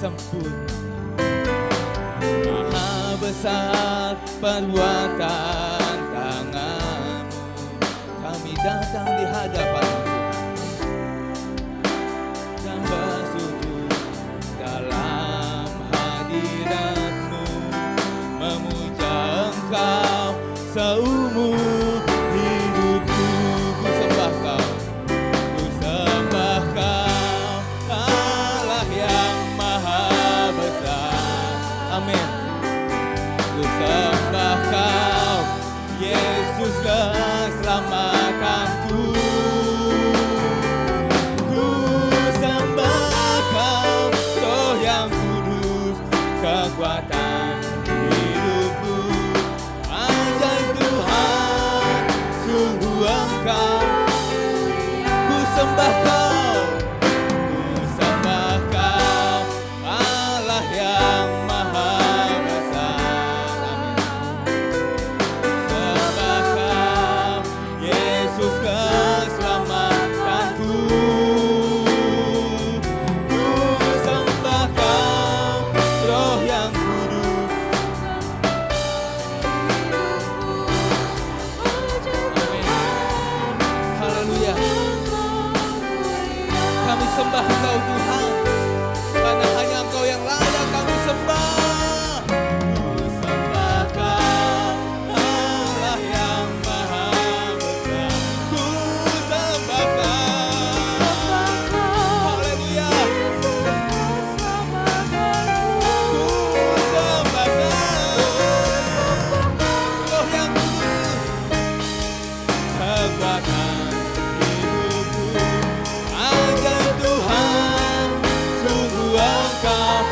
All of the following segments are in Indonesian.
sempurna. Maha besar perbuatan tangan-Mu, kami datang di hadapan dan bersujud dalam hadirat-Mu, memuja Engkau seumur hidupku. Ku sembah Kau, ku sembah Kau, Allah yang maha besar. Amin. Ku sembah Kau, Yesus keselamatanku. Ku sembah Kau, Roh yang kudus, kekuatan hidupku. Ajaib Tuhan, sungguh Engkau. Ku sembah Kau, ku sembah Kau, Allah yang maha besar. Amin. Sembah Kau, Yesus keselamatanku. Ku sembah Kau, Roh yang kudus. Amin. Haleluya. Kami sembah Engkau Tuhan, karena hanya Engkau yang layak kami sembah. Ku sembah Kau, Allah yang maha besar. Ku sembah Kau. Haleluya. Ku sembah Kau, Roh yang kudus, kekuatan hidupku. Ajaib Tuhan, sungguh Engkau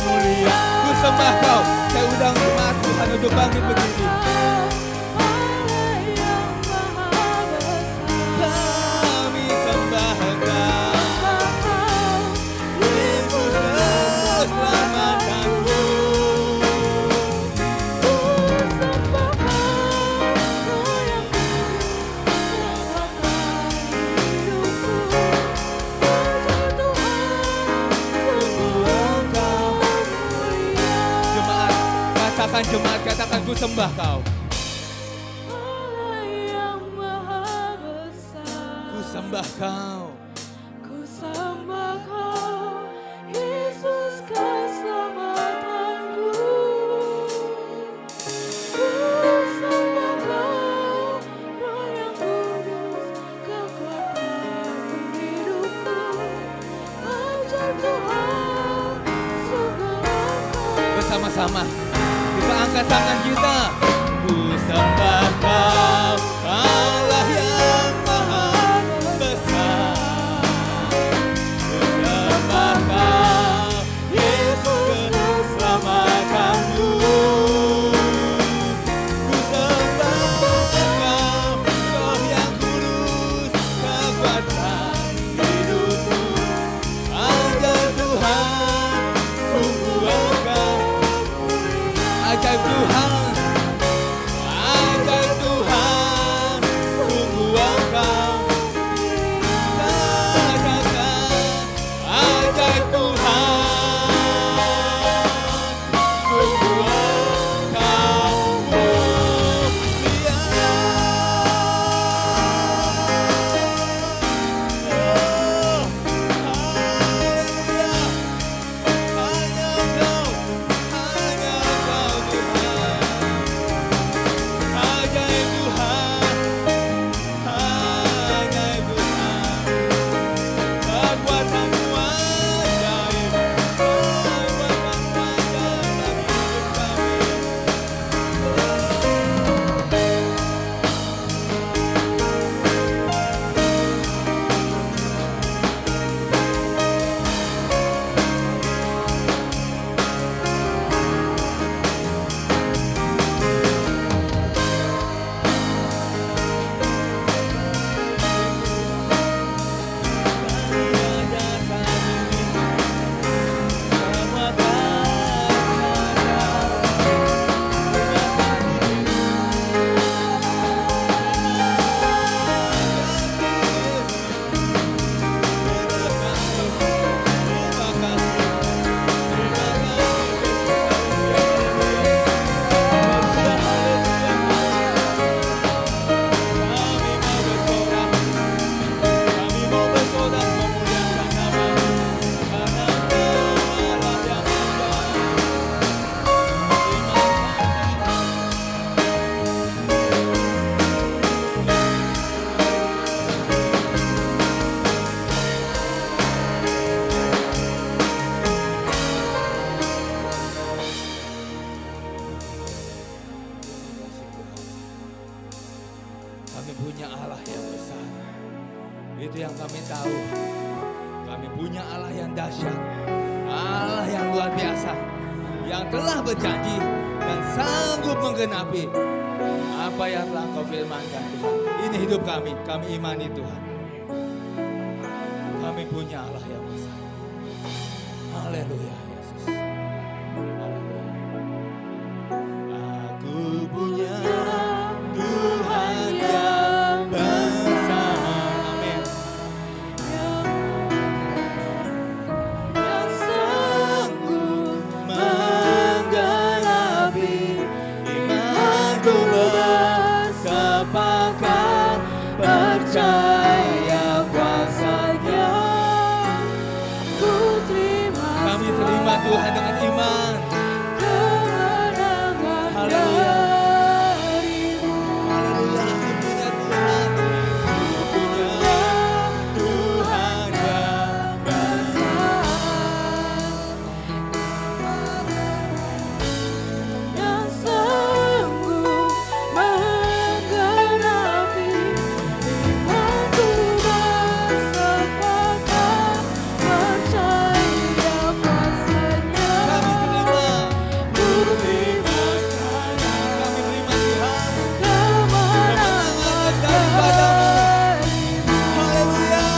mulia. Ku sembah Kau. Saya undang jemaat Tuhan untuk bangkit berdiri. Kami sembah Engkau, Yesus keselamatanku. Jemaat katakan ku sembah Kau. Ku sembah Kau. Ku sembah Kau, Yesus keselamatanku. Ku sembah Kau, Roh yang kudus, kekuatan hidupku. Ajaib Tuhan, sungguh Engkau. Bersama-sama kita angkat tangan kita. Ku sembah Kau, Allah yang maha besar. Ku sembah Kau, Yesus keselamatanku. Ku sembah Kau, Roh yang kudus, kekuatan hidupku. Ajaib Tuhan, sungguh Engkau. Ajaib Tuhan, ajaib Tuhan. Allah yang dahsyat, Allah yang luar biasa, yang telah berjanji dan sanggup menggenapi apa yang telah Kau firmankan Tuhan. Ini hidup kami imani Tuhan. Kami punya Allah yang besar. Haleluya Yesus. Haleluya. Aku punya Tuhan yang besar. Amin. Yang sanggup menggenapi Imanku bersepakat percaya kuasa-Nya. ku terima Kami terima Tuhan dengan iman. kemenangan Haleluya. darimu. Haleluya, aku punya Tuhan. Aku punya Tuhan yang besar. Yang sanggup menggenapi imanku bersepakat percaya kuasa-Nya. Kami terima. Ku terima Kami terima Tuhan. kemenangan darimu. Haleluya.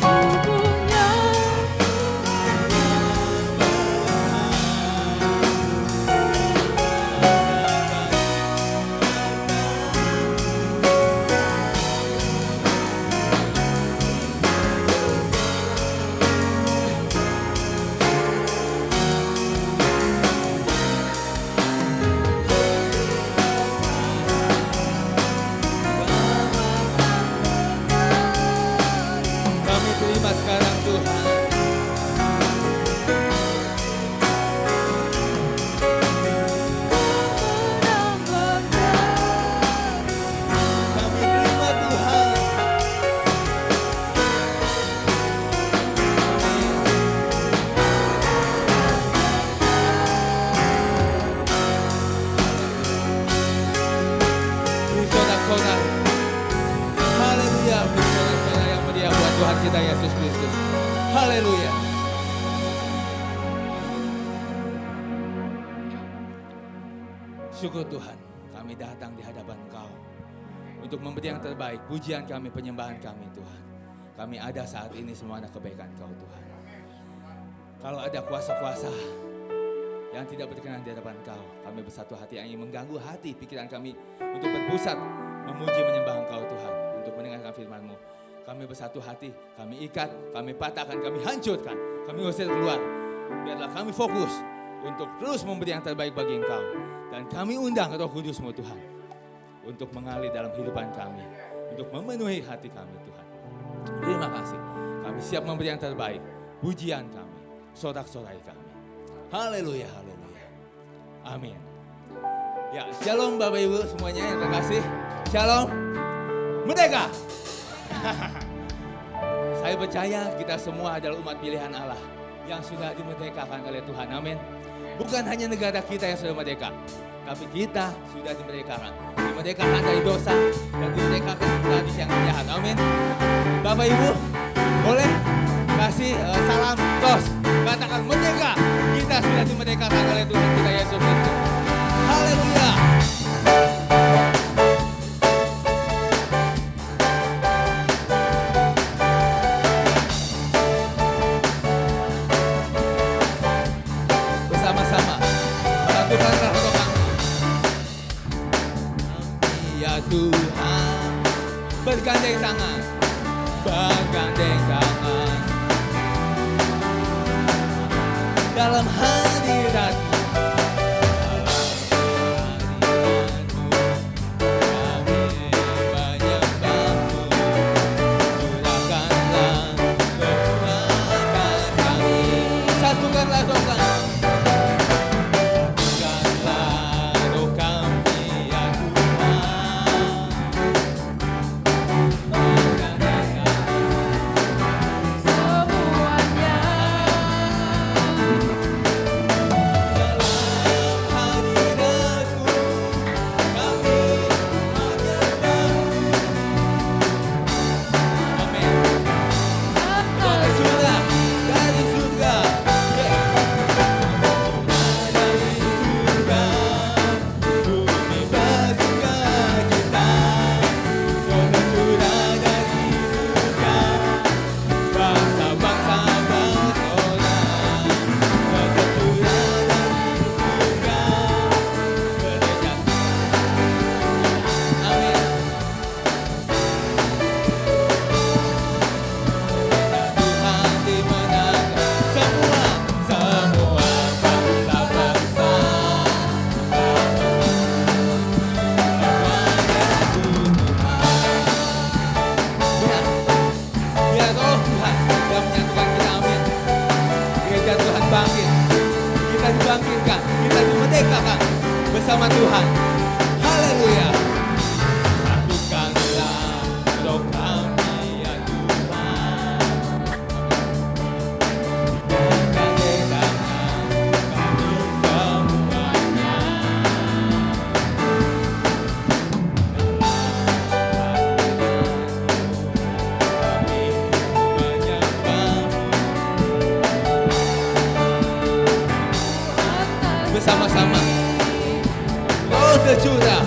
Aku punya Kami terima sekarang Tuhan. kemenangan Kami terima Tuhan. Beri sorak-sorai. Haleluya. Beri sorak-sorai yang meriah buat Tuhan kita Yesus Kristus. Haleluya. Syukur Tuhan, kami datang di hadapan Engkau untuk memberi yang terbaik, pujian kami, penyembahan kami Tuhan. Kami ada saat ini semua anak kebaikan Kau Tuhan. Kalau ada kuasa-kuasa yang tidak berkenan di hadapan Kau, kami bersatu hati yang ingin mengganggu hati, pikiran kami untuk berpusat, memuji, menyembah Engkau Tuhan, untuk mendengarkan firman-Mu. Kami bersatu hati, kami ikat, kami patahkan, kami hancurkan, kami usir keluar. Biarlah kami fokus untuk terus memberi yang terbaik bagi Engkau. Dan kami undang Roh Kudus-Mu Tuhan, untuk mengalir dalam kehidupan kami, untuk memenuhi hati kami Tuhan. Terima kasih, kami siap memberi yang terbaik, pujian kami, sorak-sorai kami. Haleluya, haleluya. Amin. Ya, shalom Bapak Ibu semuanya yang terkasih. Shalom. Merdeka. Saya percaya kita semua adalah umat pilihan Allah yang sudah dimerdekakan oleh Tuhan. Amin. Bukan hanya negara kita yang sudah merdeka, tapi kita sudah dimerdekakan. Dimerdekakan dari dosa dan dimerdekakan dari tradisi yang jahat. Amin. Bapak Ibu, boleh kasih salam tos. Katakan merdeka. Kita sudah dimerdekakan oleh Tuhan kita Yesus Kristus. Haleluya. Bersama-sama satukanlah roh kami. Ya Tuhan, bergandeng tangan, bergandeng tangan dalam hadirat-Mu. semuanya. Tuhan. Haleluya. Lakukanlah untuk kami ya Tuhan. Kedatangan kami semuanya. Bersama-sama roh tercurah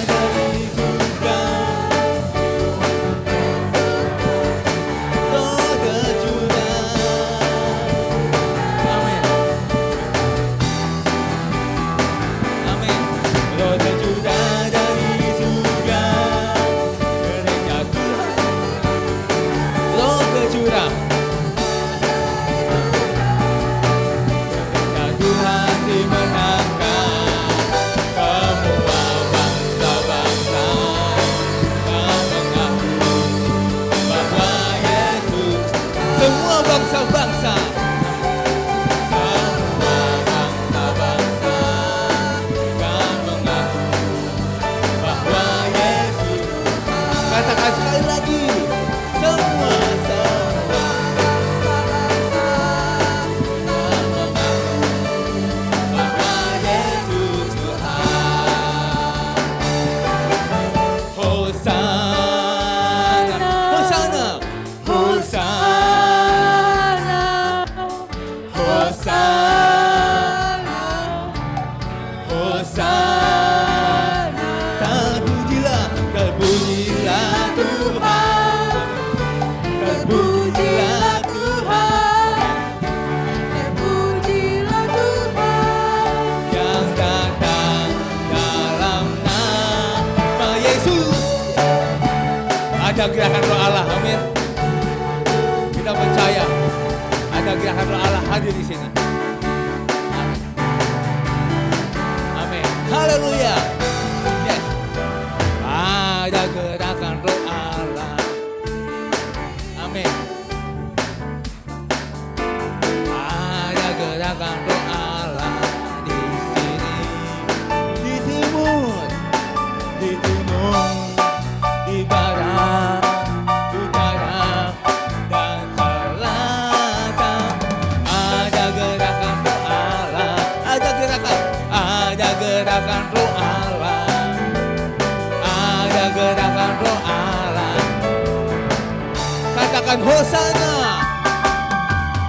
dari surga, roh tercurah. Amin, amin. Roh tercurah dari surga, kerennya Tuhan. Roh tercurah, Tuhan dimenangkan semua bangsa-bangsa, dan mengaku bahwa Yesus semua bangsa-bangsa, semua bangsa-bangsa, dan mengaku bahwa Yesus. Katakan sekali lagi, semua ada gerakan roh Allah, amin. Kita percaya ada gerakan roh Allah hadir di sini. Amin. Haleluya. Yes. Ada gerakan roh Allah. Amin. Ada gerakan roh Allah di sini. Di timur, di timur, di barat, utara, dan selatan. Ada gerakan roh Allah, ada gerakan roh Allah, ada gerakan roh Allah. Katakan Hosana,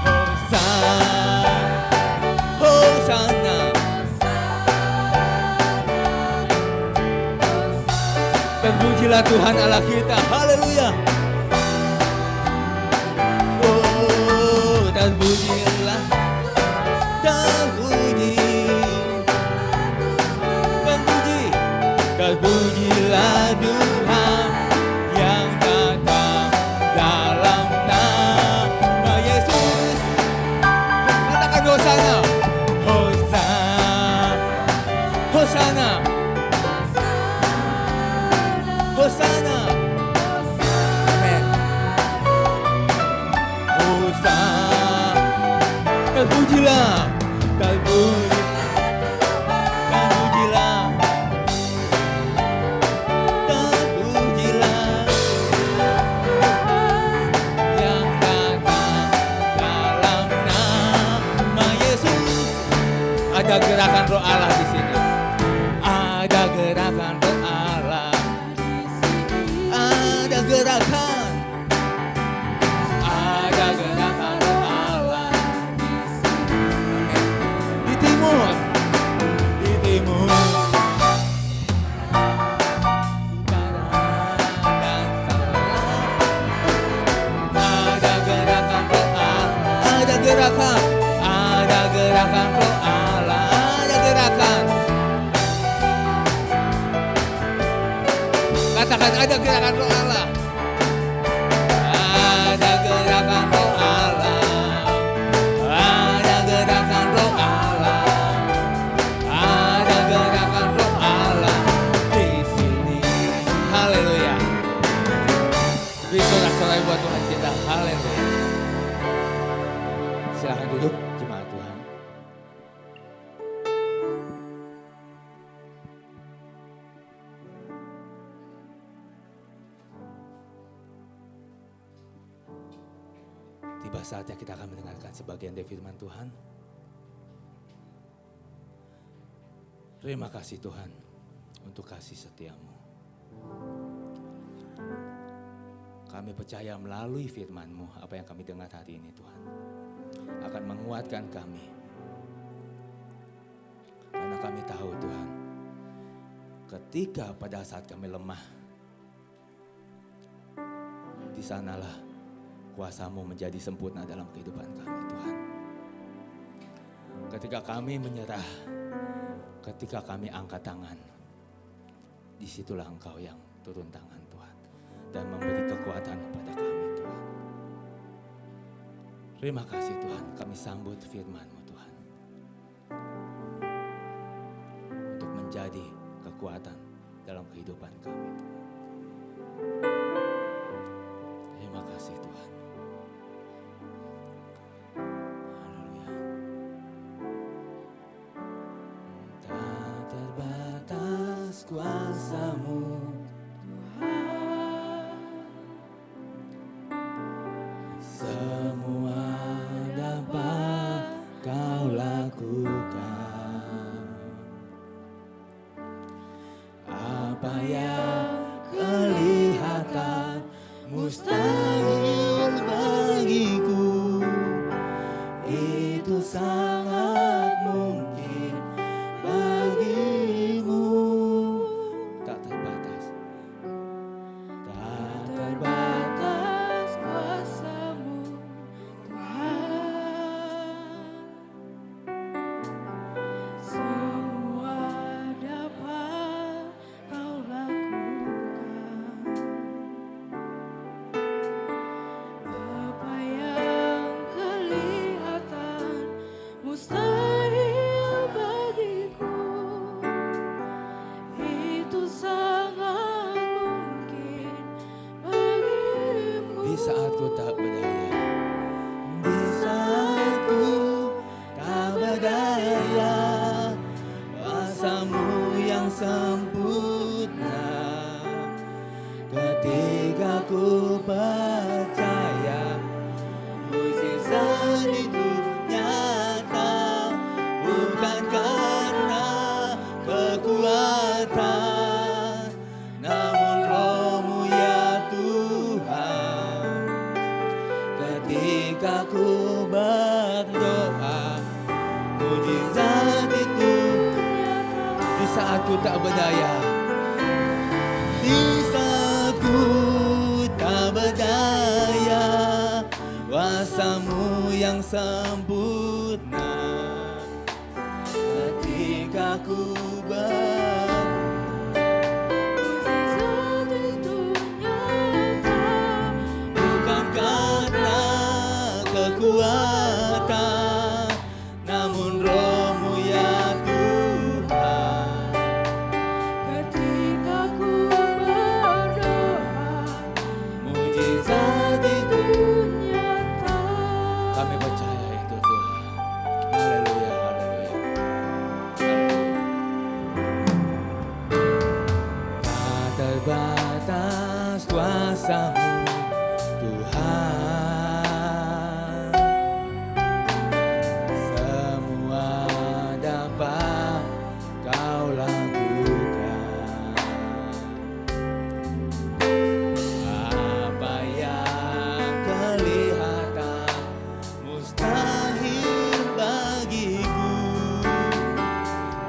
Hosana, Hosana. Terpujilah Tuhan Allah kita, haleluya. Oh, terpujilah, terpuji, terpujilah Tuhan yang datang dalam nama Yesus. Katakan Hosana, Hosana, Hosana, Hosana. Amin. Hosana. Terpujilah, terpuji, terpujilah, terpujilah yang datang dalam nama Yesus. Ada gerakan roh Allah di sini. Ada gerakan roh Allah. Ada gerakan, ada gerakan roh Allah. Di timur, di timur, utara, dan selatan. Ada gerakan roh Allah, ada gerakan roh Allah, ada gerakan. Katakan ada gerakan roh Allah. Ada gerakan roh Allah. Ada gerakan roh Allah. Ada gerakan roh Allah di sini. Haleluya. Beri sorak-sorai buat Tuhan kita. Haleluya. Silakan duduk jemaat Tuhan. tiba saatnya kita akan mendengarkan sebagian dari firman Tuhan. Terima kasih Tuhan untuk kasih setia-Mu. Kami percaya melalui firman-Mu apa yang kami dengar hari ini Tuhan akan menguatkan kami. Karena kami tahu Tuhan, ketika pada saat kami lemah, di sanalah kuasa-Mu menjadi sempurna dalam kehidupan kami Tuhan. Ketika kami menyerah, ketika kami angkat tangan, disitulah Engkau yang turun tangan Tuhan dan memberi kekuatan kepada kami Tuhan. Terima kasih Tuhan, kami sambut firman-Mu Tuhan untuk menjadi kekuatan dalam kehidupan kami Tuhan. Terima kasih Tuhan. Haleluya. Tak terbatas kuasa-Mu Tuhan, semua dapat Kau lakukan. Apa yang kelihatan mustahil bagiku, itu sangat mungkin bagimu. Tak terbatas, tak terbatas kuasa-Mu Tuhan, semua dapat Kau lakukan. Apa yang kelihatan mustahil bagiku, itu sangat mungkin bagimu. di saat ku tak berdaya, di saat ku tak berdaya, kuasa-Mu yang sempurna. Ketika ku percaya mukjizat itu nyata, bukan karena kekuatan, namun Roh-Mu ya Tuhan. Ketika ku berdoa, mukjizat itu di saat ku tak berdaya, di saat ku tak berdaya, kuasa-Mu yang sempurna. Ketika ku Mukjizat itu nyata, bukan karena kekuatan, namun Roh-Mu ya Tuhan. ketika ku berdoa, Mukjizat itu nyata. kami percaya itu Tuhan. Haleluya, haleluya. Tak terbatas kuasa-Mu Tuhan, semua dapat Kau lakukan. Apa yang kelihatan mustahil bagiku,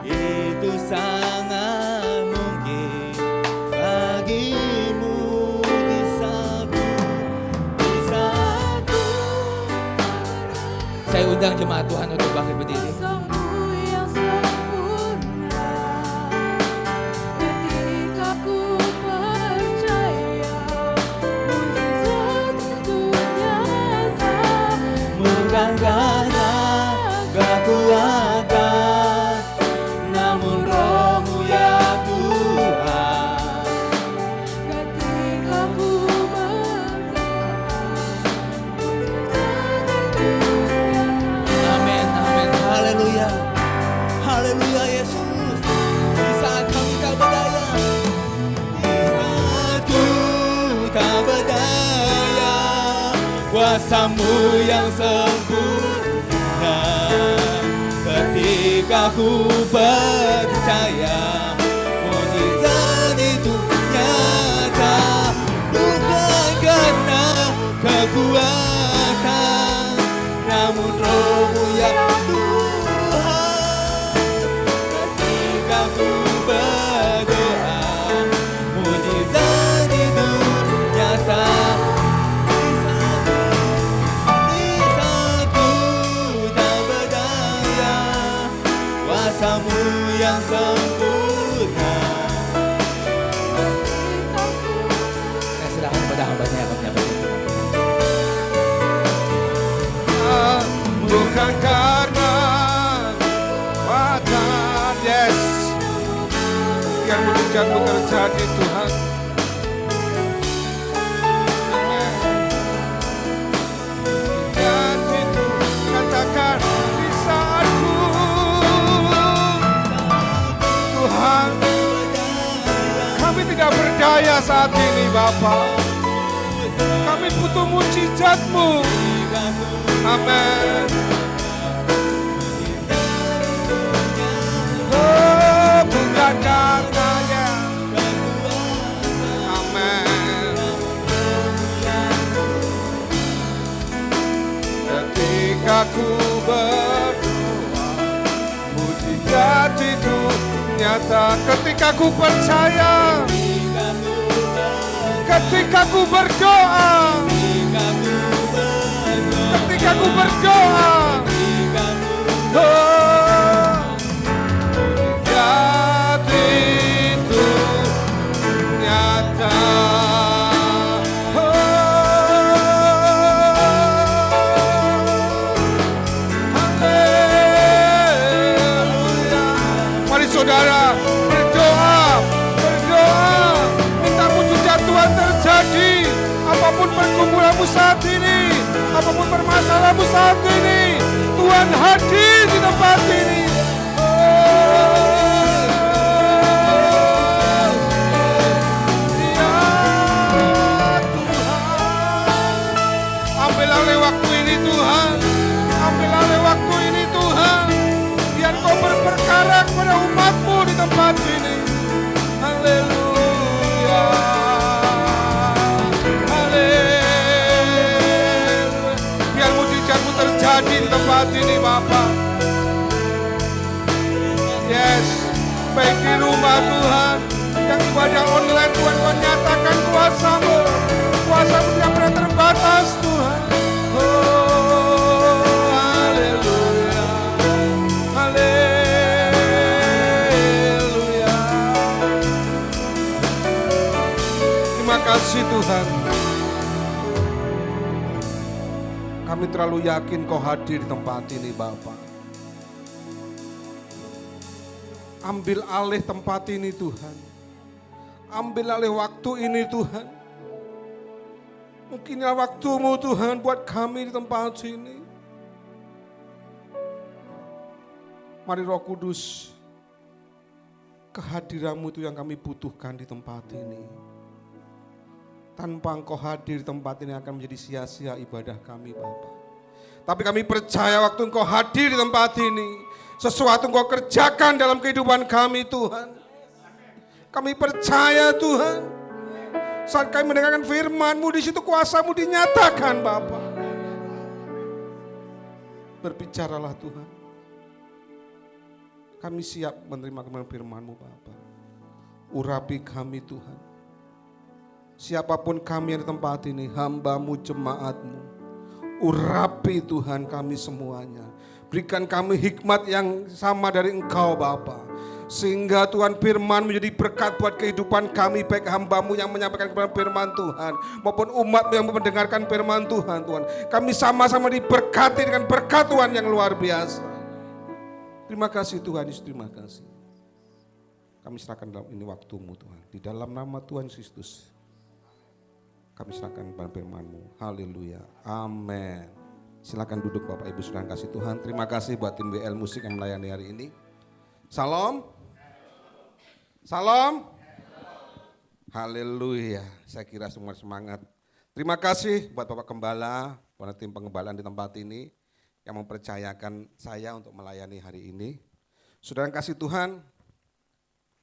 itu sangat mungkin bagimu. Di saat saya undang jemaat Tuhan untuk bangkit berdiri. Kuasa-Mu yang sempurna, ketika ku percaya mukjizat itu nyata, Bukan karena kekuatan, namun Roh-Mu ya Tuhan. ketika ku berdoa, mukjizat itu nyata. Amin, amin, haleluya. kuasa-Mu yang sempurna. Ketika ku percaya mukjizat itu nyata, bukan karena kekuatan, namun Roh-Mu ya Tuhan. Ketika ku berdoa, mukjizat itu nyata. Di saat ku tak berdaya, kuasa-Mu yang sempurna. Saya serahkan kepada hamba-Nya yang menyampaikan firman. Bukan karena kekuatan, yes, biar mujizat-Mu terjadi Tuhan. Amen. Jadi katakan di saatku, Tuhan, kami tidak berdaya saat ini Bapa. Kami butuh mujizat-Mu. Amin. Oh, bukan karenanya. Amin. Ketika ku berdoa, mujizat itu nyata. Ketika ku percaya, ketika ku berdoa, ketika ku berdoa, oh, mujizat itu nyata. Haleluya. Mari saudara berdoa, minta mujizat Tuhan terjadi. Apapun pergumulanmu saat ini, apapun permasalahanmu saat ini, Tuhan hadir di tempat ini. Ya Tuhan, ambil alih waktu ini Tuhan, ambil alih waktu ini Tuhan, biar Kau berperkara kepada umat-Mu di tempat ini. Haleluya. Biar mujizat-Mu terjadi di tempat ini Bapa. Yes, baik di rumah Tuhan, yang ibadah online Tuhan, Kau nyatakan kuasa-Mu. Kuasa-Mu tidak pernah terbatas Tuhan. Oh, haleluya. Haleluya. Terima kasih Tuhan. Kami terlalu yakin Kau hadir di tempat ini Bapa. Ambil alih tempat ini Tuhan. Ambil alih waktu ini Tuhan. Mungkinlah waktu-Mu Tuhan buat kami di tempat ini. Mari Roh Kudus, kehadiran-Mu itu yang kami butuhkan di tempat ini. Tanpa Engkau hadir di tempat ini akan menjadi sia-sia ibadah kami Bapa. Tapi kami percaya waktu Engkau hadir di tempat ini, sesuatu Engkau kerjakan dalam kehidupan kami Tuhan. Kami percaya Tuhan, saat kami mendengarkan firman-Mu, di situ kuasa-Mu dinyatakan Bapa. Berbicaralah Tuhan. Kami siap menerima kebenaran firman-Mu Bapa. Urapi kami Tuhan. Siapapun kami yang di tempat ini, hamba-Mu, jemaat-Mu, urapi Tuhan kami semuanya. Berikan kami hikmat yang sama dari Engkau Bapa, sehingga Tuhan firman menjadi berkat buat kehidupan kami, baik hamba-Mu yang menyampaikan kebenaran firman Tuhan, maupun umat-Mu yang mendengarkan firman Tuhan. Tuhan, kami sama-sama diberkati dengan berkat Tuhan yang luar biasa. Terima kasih Tuhan Yesus, terima kasih. Kami serahkan dalam ini waktu-Mu Tuhan, di dalam nama Tuhan Kristus. Kami serahkan firman-Mu. Haleluya. Amin. Silakan duduk Bapak Ibu Saudara kasih Tuhan. Terima kasih buat tim WL Musik yang melayani hari ini. Salam. Salam. Haleluya. Saya kira semua semangat. Terima kasih buat Bapak Gembala, buat tim pengembalaan di tempat ini yang mempercayakan saya untuk melayani hari ini. Saudara yang kasih Tuhan,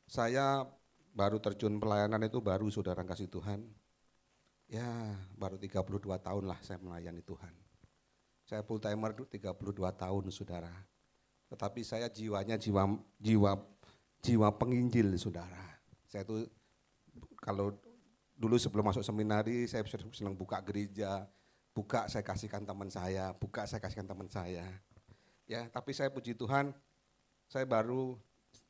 saya baru terjun pelayanan itu baru saudara yang kasih Tuhan. Ya baru 32 tahun lah saya melayani Tuhan. Saya full timer 32 tahun saudara. Tetapi saya jiwanya jiwa penginjil saudara. Saya tuh kalau dulu sebelum masuk seminari saya senang buka gereja, buka saya kasihkan teman saya, buka saya kasihkan teman saya. Ya, tapi saya puji Tuhan, saya baru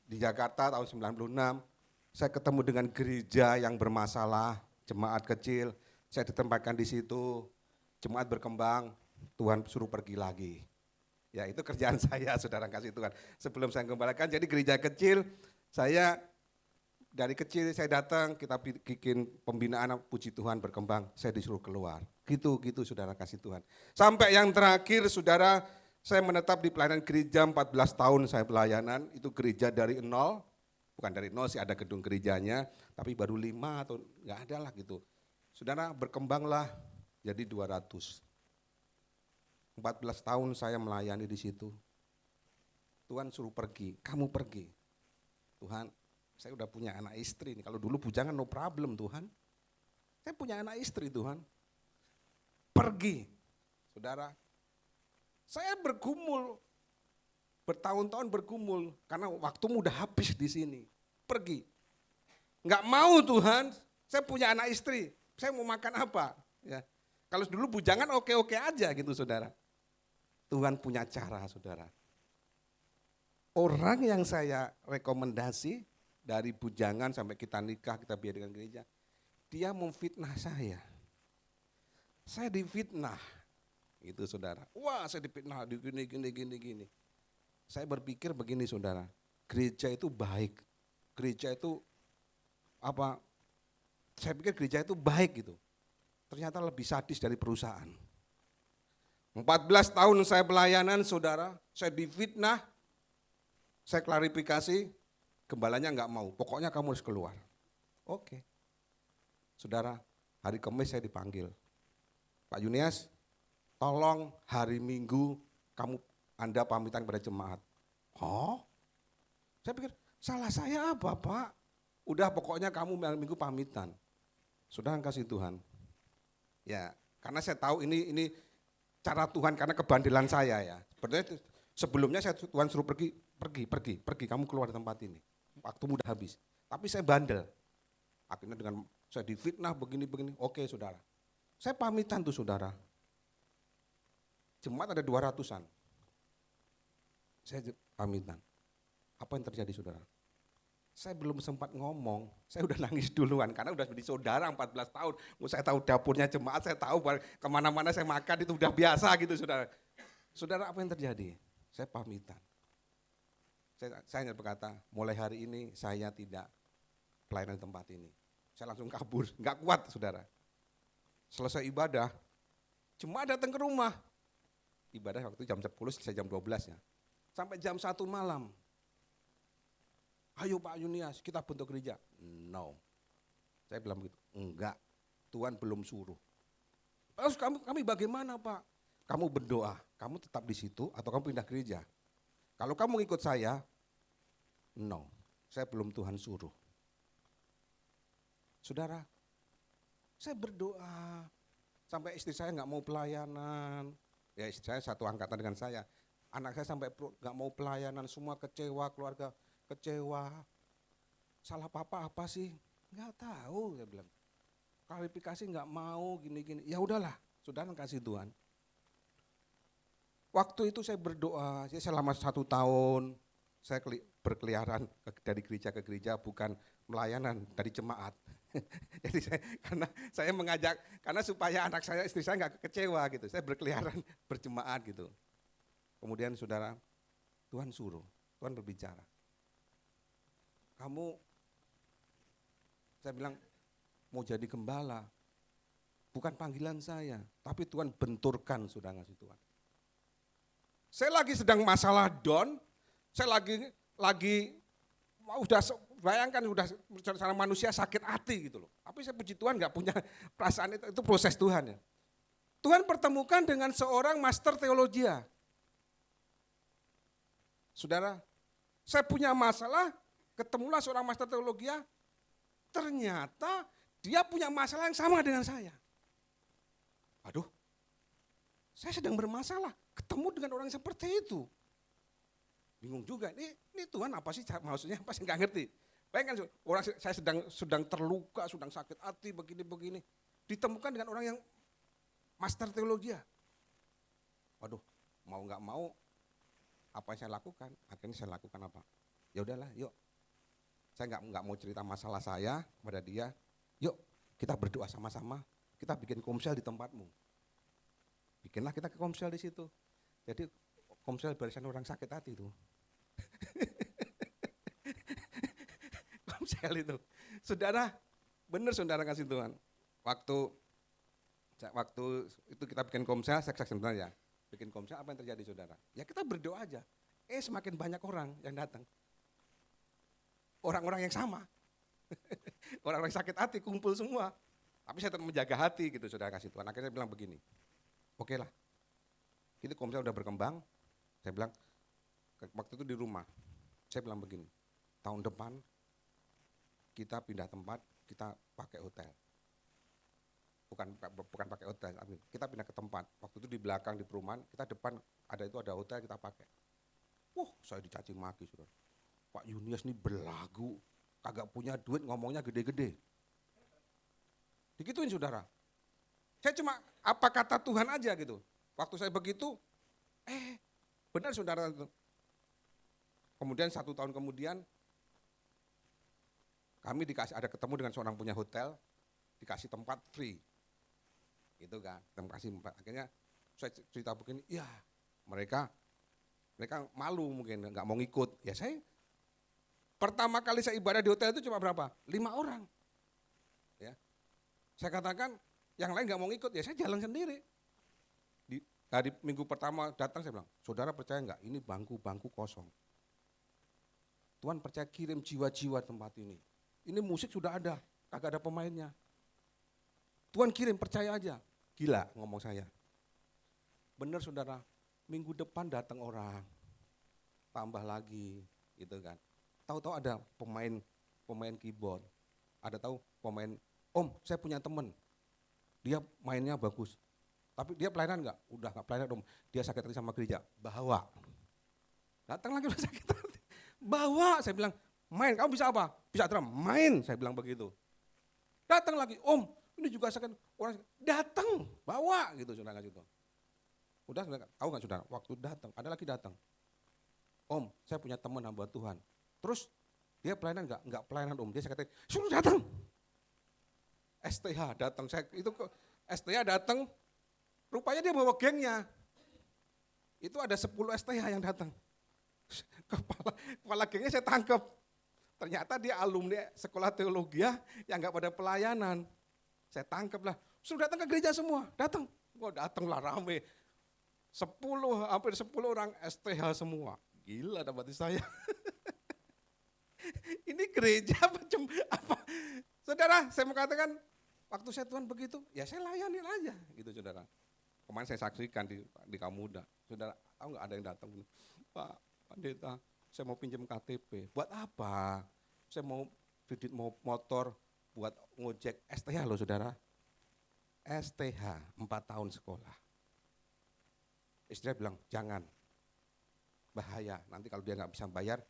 di Jakarta tahun 96, saya ketemu dengan gereja yang bermasalah, jemaat kecil, saya ditempatkan di situ, jemaat berkembang, Tuhan suruh pergi lagi. Ya itu kerjaan saya, saudara kasih Tuhan. Sebelum saya kembalikan, jadi gereja kecil, saya dari kecil saya datang, kita bikin pembinaan, puji Tuhan berkembang, saya disuruh keluar. Gitu saudara kasih Tuhan. Sampai yang terakhir saudara, saya menetap di pelayanan gereja 14 tahun saya pelayanan, itu gereja dari nol, bukan dari nol sih ada gedung gerejanya, tapi baru 5 atau enggak ada lah gitu. Saudara berkembanglah jadi 200. 14 tahun saya melayani di situ. Tuhan suruh pergi, kamu pergi. Tuhan, saya udah punya anak istri nih. Kalau dulu bujangan no problem Tuhan. Saya punya anak istri Tuhan. Pergi. Saudara, saya bergumul. Bertahun-tahun bergumul karena waktumu udah habis di sini. Pergi. Enggak mau Tuhan, saya punya anak istri. Saya mau makan apa? Ya. Kalau dulu bujangan oke-oke aja gitu saudara. Tuhan punya cara saudara. Orang yang saya rekomendasi dari bujangan sampai kita nikah, kita biar dengan gereja, dia memfitnah saya. Saya difitnah, gitu saudara. Wah saya difitnah, gini. Saya berpikir begini saudara, gereja itu baik, gereja itu apa? Saya pikir gereja itu baik gitu. Ternyata lebih sadis dari perusahaan. 14 tahun saya pelayanan saudara, saya difitnah, saya klarifikasi, gembalanya enggak mau, pokoknya kamu harus keluar. Oke. Saudara, hari Kamis saya dipanggil. Pak Yunias, tolong hari Minggu Anda pamitan pada jemaat. Oh? Saya pikir, salah saya apa Pak? Udah pokoknya kamu Minggu pamitan. Saudara kasih Tuhan. Ya, karena saya tahu ini cara Tuhan karena kebandelan saya ya. Sebenarnya sebelumnya Tuhan suruh pergi, kamu keluar dari tempat ini. Waktumu udah habis. Tapi saya bandel. Akhirnya dengan saya difitnah begini. Oke saudara. Saya pamitan tuh saudara. Jemaat ada 200-an. Saya pamitan. Apa yang terjadi saudara? Saya belum sempat ngomong, saya udah nangis duluan karena udah jadi saudara 14 tahun. Saya tahu dapurnya jemaat, saya tahu kemana-mana saya makan itu udah biasa gitu saudara. Saudara apa yang terjadi? Saya pamitan. Saya hanya berkata, mulai hari ini saya tidak pelayanan di tempat ini. Saya langsung kabur, nggak kuat saudara. Selesai ibadah, jemaat datang ke rumah. Ibadah waktu jam 10, selesai jam 12 ya. Sampai jam 1 malam. Ayo Pak Yunias, kita bentuk gereja. No. Saya bilang begitu. Enggak, Tuhan belum suruh. Terus kami bagaimana Pak? Kamu berdoa, kamu tetap di situ atau kamu pindah gereja? Kalau kamu ikut saya, no. Saya belum Tuhan suruh. Saudara, saya berdoa. Sampai istri saya enggak mau pelayanan. Ya istri saya satu angkatan dengan saya. Anak saya sampai enggak mau pelayanan, semua kecewa, keluarga kecewa. Salah papa apa sih? Enggak tahu, saya bilang. Klarifikasi enggak mau gini-gini. Ya udahlah, saudara kasih Tuhan. Waktu itu saya berdoa, saya selama 1 tahun, saya berkeliaran dari gereja ke gereja, bukan melayanan, dari jemaat. Jadi karena saya mengajak, karena supaya anak saya, istri saya enggak kecewa gitu. Saya berkeliaran, berjemaat gitu. Kemudian saudara, Tuhan suruh, Tuhan berbicara. Saya bilang, mau jadi gembala, bukan panggilan saya, tapi Tuhan benturkan sudah ngasih Tuhan. Saya lagi sedang masalah down, saya lagi udah bayangkan udah secara manusia sakit hati gitu loh. Tapi saya puji Tuhan nggak punya perasaan itu proses Tuhan ya. Tuhan pertemukan dengan seorang master teologia. Saudara, saya punya masalah, ketemulah seorang master teologia, ternyata dia punya masalah yang sama dengan saya. Aduh, saya sedang bermasalah, ketemu dengan orang seperti itu. Bingung juga, ini Tuhan apa sih maksudnya, apa sih nggak ngerti. Bayangkan orang saya sedang terluka, sedang sakit hati, begini-begini. Ditemukan dengan orang yang master teologi. Waduh, mau nggak mau apa yang saya lakukan? Akhirnya saya lakukan apa? Ya udahlah, yuk. Saya nggak mau cerita masalah saya pada dia. Yuk, kita berdoa sama-sama. Kita bikin komsel di tempatmu. Bikinlah kita ke komsel di situ. Jadi komsel barisan orang sakit hati itu. Komsel itu. Saudara, benar saudara kasih Tuhan. Waktu itu kita bikin komsel, sebenarnya bikin komsel, apa yang terjadi saudara? Ya kita berdoa aja. Semakin banyak orang yang datang. Orang-orang yang sama. Orang-orang sakit hati kumpul semua. Tapi saya tetap menjaga hati gitu saudara kasih Tuhan. Akhirnya saya bilang begini, oke lah. Itu komsel udah berkembang. Saya bilang, waktu itu di rumah. Saya bilang begini, tahun depan kita pindah tempat, kita pakai hotel. Bukan pakai hotel, kita pindah ke tempat. Waktu itu di belakang di perumahan, kita depan ada hotel kita pakai. Saya dicaci maki saudara. Pak Yunius ini belagu, kagak punya duit ngomongnya gede-gede. Digituin saudara. Saya cuma apa kata Tuhan aja gitu. Waktu saya begitu, benar saudara. Kemudian 1 tahun kemudian, kami ada ketemu dengan seorang punya hotel, dikasih tempat free. Gitu kan, kasih tempat. Akhirnya saya cerita begini, ya mereka malu mungkin nggak mau ngikut. Ya saya pertama kali saya ibadah di hotel itu cuma berapa? 5 orang. Ya, saya katakan yang lain nggak mau ngikut, ya saya jalan sendiri. Di minggu pertama datang saya bilang, saudara percaya nggak? Ini bangku kosong. Tuhan percaya kirim jiwa-jiwa tempat ini. Ini musik sudah ada, kagak ada pemainnya. Tuhan kirim, percaya aja. Gila ngomong saya. Benar saudara, minggu depan datang orang, tambah lagi gitu kan. Tahu-tahu ada pemain keyboard, ada tahu pemain, om saya punya teman, dia mainnya bagus. Tapi dia pelayanan enggak? Udah enggak pelayanan om, dia sakit hati sama gereja, bawa. Datang lagi udah sakit hati, bawa. Saya bilang, main, kamu bisa apa? Bisa drum, main, saya bilang begitu. Datang lagi, om, ini juga sakit, orang datang, bawa gitu saudara kasih Tuhan. Udah tahu nggak saudara? Waktu datang, ada lagi datang. Om, saya punya teman hamba Tuhan. Terus dia pelayanan nggak pelayanan om, dia sakit, suruh datang. STH datang, STH datang, rupanya dia bawa gengnya. Itu ada 10 STH yang datang. Kepala gengnya saya tangkap. Ternyata dia alumni sekolah teologi yang nggak pada pelayanan. Saya tangkap lah, suruh datang ke gereja semua, datang. Datang lah rame. Hampir 10 orang STH semua. Gila dapat saya. Ini gereja apa? Saudara, saya mau katakan, waktu saya Tuhan begitu, ya saya layanin aja gitu saudara. Kemarin saya saksikan di kaum muda. Saudara, tahu nggak ada yang datang? Pak Pendeta, saya mau pinjam KTP. Buat apa? Saya mau kredit motor buat ngojek STH loh saudara. STH 4 tahun sekolah. Istri bilang, jangan. Bahaya, nanti kalau dia nggak bisa bayar,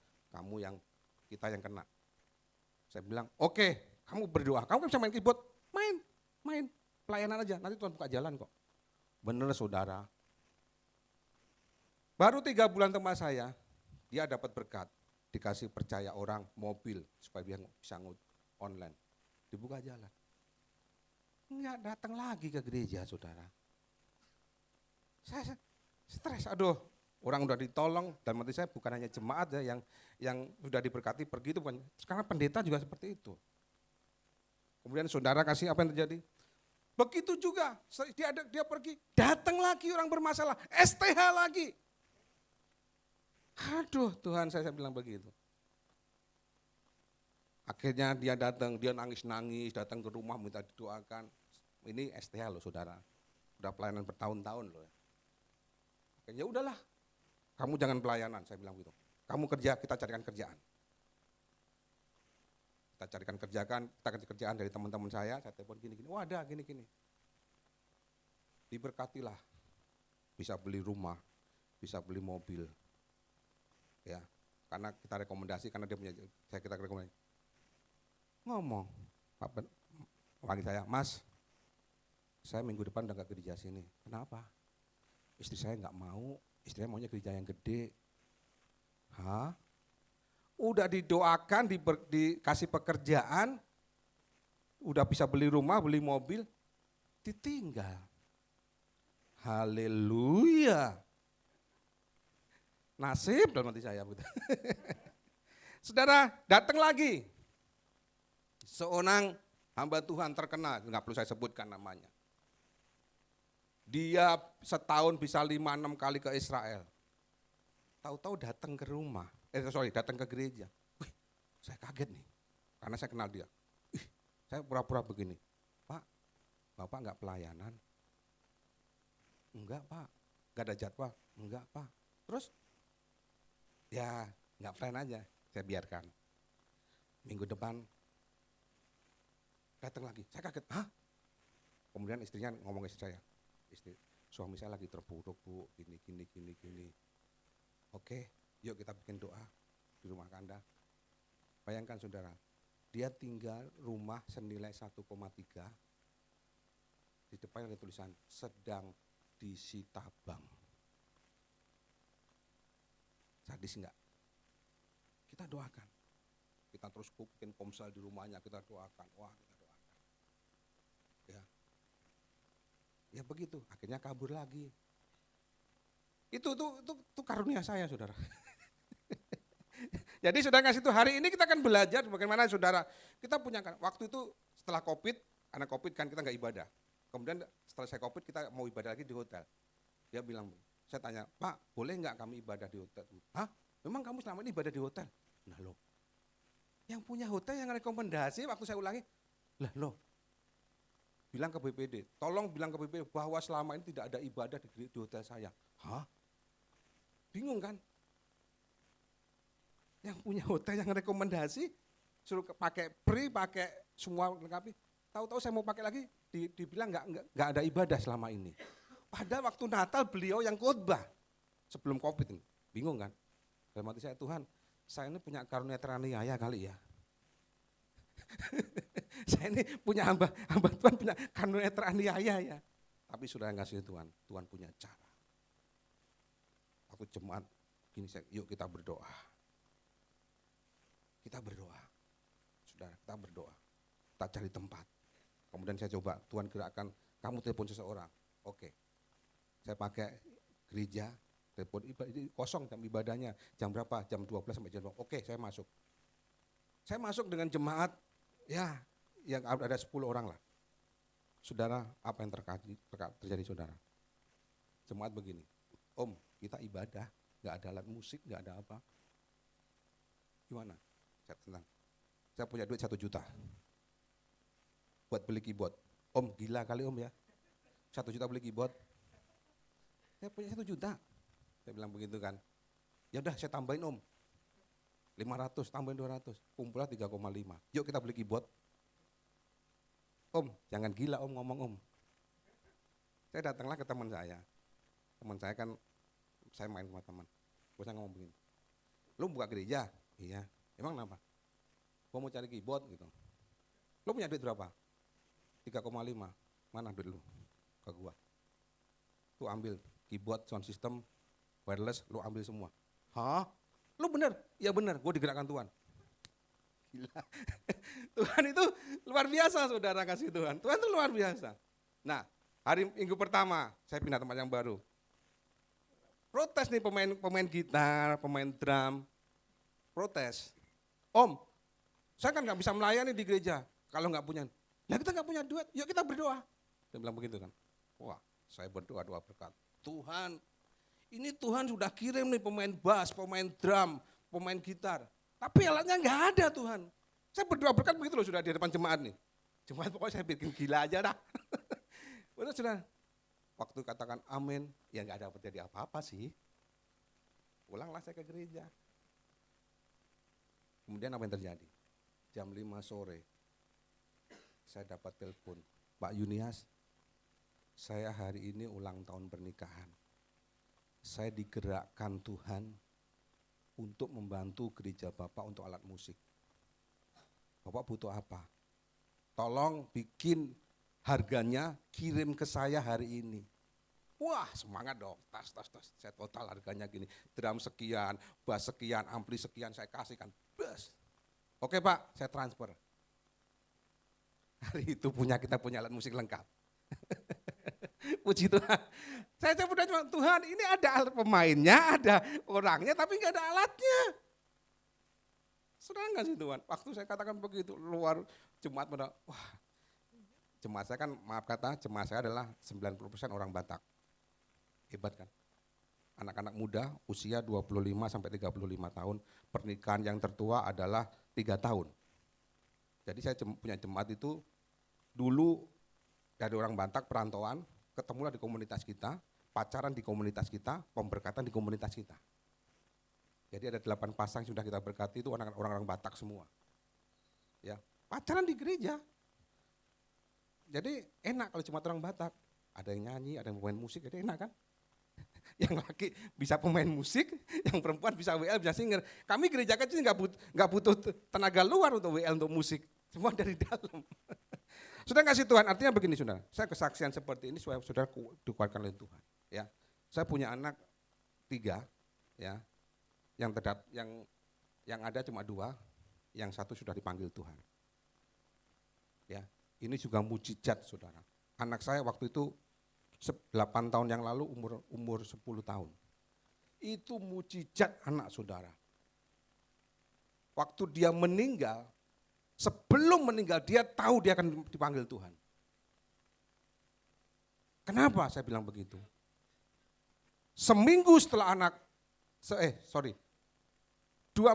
kita yang kena. Saya bilang, oke, kamu berdoa, kamu bisa main keyboard, main, pelayanan aja, nanti Tuhan buka jalan kok. Bener saudara. Baru 3 bulan tempat saya, dia dapat berkat, dikasih percaya orang mobil supaya dia bisa online, dibuka jalan. Enggak datang lagi ke gereja saudara. Saya stres, aduh. Orang udah ditolong, dan mati saya bukan hanya jemaat ya yang sudah diberkati pergi itu bukan. Sekarang pendeta juga seperti itu. Kemudian saudara kasih apa yang terjadi? Begitu juga, dia pergi, datang lagi orang bermasalah, STH lagi. Aduh Tuhan saya bilang begitu. Akhirnya dia datang, dia nangis-nangis, datang ke rumah minta didoakan. Ini STH loh saudara, udah pelayanan bertahun-tahun loh. Akhirnya udahlah, kamu jangan pelayanan, saya bilang gitu. Kamu kerja, kita carikan kerjaan. Kita carikan kerjaan, kita cari kerjaan dari teman-teman saya telepon gini-gini, wah ada gini-gini. Diberkatilah, bisa beli rumah, bisa beli mobil. Ya, karena kita rekomendasi, karena dia punya, kita rekomendasi. Ngomong, panggil saya, Mas, saya minggu depan udah gak ke gereja sini. Kenapa? Istri saya nggak mau, istrinya maunya gereja yang gede. Hah? Udah didoakan, dikasih pekerjaan, udah bisa beli rumah, beli mobil, ditinggal. Haleluya. Nasib dalam hati saya. Saudara, datang lagi. Seorang hamba Tuhan terkenal, nggak perlu saya sebutkan namanya. Dia setahun bisa 5-6 kali ke Israel. Tahu-tahu datang ke rumah, datang ke gereja. Wih, saya kaget nih, karena saya kenal dia. Wih, saya pura-pura begini, Pak, Bapak nggak pelayanan? Enggak Pak, nggak ada jadwal? Enggak Pak. Terus? Ya nggak pelayan aja, saya biarkan. Minggu depan datang lagi, saya kaget, hah? Kemudian istrinya ngomong ke istri saya, suami saya lagi terpuruk Bu, gini. Oke, yuk kita bikin doa di rumah Anda. Bayangkan saudara, dia tinggal rumah senilai 1,3, di depan ada tulisan sedang disita bank. Sadis enggak? Kita doakan. Kita terus bikin komsel di rumahnya, kita doakan. Wah, kita doakan. Ya begitu, akhirnya kabur lagi. Itu karunia saya, saudara. Jadi saudara kasih itu, hari ini kita akan belajar bagaimana saudara, kita punya waktu itu setelah COVID, karena COVID kan kita nggak ibadah. Kemudian setelah saya COVID kita mau ibadah lagi di hotel. Dia bilang, saya tanya, Pak boleh nggak kami ibadah di hotel? Hah? Memang kamu selama ini ibadah di hotel? Nah loh, yang punya hotel yang rekomendasi waktu saya ulangi, lah loh, bilang ke BPD, tolong bilang ke BPD bahwa selama ini tidak ada ibadah di hotel saya. Hah? Bingung kan? Yang punya hotel yang rekomendasi, suruh pakai free, pakai semua lengkapi. Tahu-tahu saya mau pakai lagi, dibilang nggak ada ibadah selama ini. Pada waktu Natal beliau yang khotbah sebelum COVID ini. Bingung kan? Dalam hati saya, Tuhan, saya ini punya karunia teraniaya kali ya. Saya ini punya hamba Tuhan punya karunia teraniaya ya. Tapi sudah ngasih Tuhan punya cara. Aku jemaat gini, yuk kita berdoa. Kita berdoa. Saudara, kita berdoa. Kita cari tempat. Kemudian saya coba, Tuhan gerakkan, kamu telepon seseorang. Oke. Saya pakai gereja, telepon kosong jam ibadahnya. Jam berapa? Jam 12 sampai jam 2. Oke, saya masuk. Saya masuk dengan jemaat, ya yang ada 10 orang lah. Saudara, apa yang terjadi saudara? Jemaat begini, Om, kita ibadah, nggak ada alat musik, nggak ada apa. Gimana? Saya tenang. Saya punya duit 1 juta buat beli keyboard. Om, gila kali Om ya, 1 juta beli keyboard. Saya punya 1 juta. Saya bilang begitu kan. Ya udah, saya tambahin Om. 500, tambahin 200, kumpullah 3,5. Yuk kita beli keyboard. Om, jangan gila Om ngomong Om. Saya datanglah ke teman saya. Teman saya kan, saya main sama teman. Terus saya ngomong begini, lu buka gereja? Iya. Emang kenapa? Gua mau cari keyboard gitu. Lu punya duit berapa? 3,5. Mana duit lu? Ke gua. Tuh ambil keyboard, sound system, wireless, lu ambil semua. Hah? Lu bener? Ya bener, gue digerakkan Tuhan. Gila. Tuhan itu luar biasa saudara kasih Tuhan. Tuhan itu luar biasa. Nah, hari minggu pertama saya pindah tempat yang baru. Protes nih pemain gitar, pemain drum. Protes. Om, saya kan gak bisa melayani di gereja kalau gak punya. Lah kita gak punya duit, yuk kita berdoa. Dia bilang begitu kan. Wah, saya berdoa berkat. Tuhan, ini Tuhan sudah kirim nih pemain bass, pemain drum, pemain gitar. Tapi alatnya nggak ada Tuhan. Saya berdoa berkat begitu loh sudah di depan jemaat nih. Jemaat pokoknya saya bikin gila aja dah. Betul sudah. Waktu katakan amin, ya nggak ada terjadi apa-apa sih. Pulanglah saya ke gereja. Kemudian apa yang terjadi? Jam 5 sore, saya dapat telepon, Pak Yunias, saya hari ini ulang tahun pernikahan. Saya digerakkan Tuhan untuk membantu gereja Bapak untuk alat musik. Bapak butuh apa? Tolong bikin harganya, kirim ke saya hari ini. Wah semangat dong, tas. Saya total harganya gini, drum sekian, bass sekian, ampli sekian, saya kasihkan. Bas. Oke Pak, saya transfer. Hari itu kita punya alat musik lengkap. Puji Tuhan. Saya udah cuma, Tuhan ini ada alat pemainnya, ada orangnya, tapi nggak ada alatnya. Senang gak sih Tuhan? Waktu saya katakan begitu, luar jemaat pada, wah. Jemaat saya kan, maaf kata, jemaat saya adalah 90% orang Batak. Hebat kan? Anak-anak muda usia 25 sampai 35 tahun, pernikahan yang tertua adalah 3 tahun. Jadi saya punya jemaat itu dulu dari orang Batak perantauan, ketemulah di komunitas kita, pacaran di komunitas kita, pemberkatan di komunitas kita. Jadi ada 8 pasang yang sudah kita berkati itu orang-orang Batak semua. Ya, pacaran di gereja. Jadi enak kalau cuma orang Batak, ada yang nyanyi, ada yang pemain musik, jadi enak kan? Yang laki bisa pemain musik, yang perempuan bisa WL, bisa singer. Kami gereja kecil nggak butuh tenaga luar untuk WL, untuk musik, semua dari dalam. Sudah kasih Tuhan, artinya begini saudara, saya kesaksian seperti ini supaya saudara dikuatkan oleh Tuhan. Ya, saya punya anak 3, ya, yang ada cuma 2, yang 1 sudah dipanggil Tuhan. Ya, ini juga mujizat saudara. Anak saya waktu itu 8 tahun yang lalu umur 10 tahun. Itu mujizat anak saudara. Waktu dia meninggal, sebelum meninggal dia tahu dia akan dipanggil Tuhan. Kenapa saya bilang begitu? Seminggu setelah 2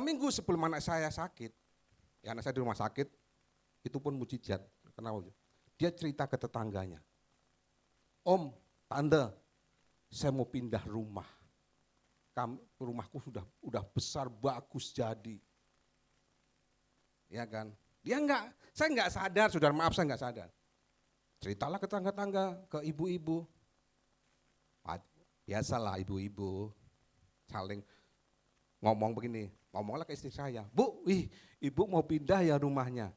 minggu sebelum anak saya sakit, ya anak saya di rumah sakit, itu pun mujizat. Kenapa? Dia cerita ke tetangganya, Om, Tante, saya mau pindah rumah. Rumahku udah besar, bagus jadi. Ya kan? Saya enggak sadar, saudara maaf saya enggak sadar. Ceritalah ke tetangga-tetangga, ke ibu-ibu. Biasalah ibu-ibu saling ngomong begini, ngomonglah ke istri saya, Bu, ibu mau pindah ya rumahnya.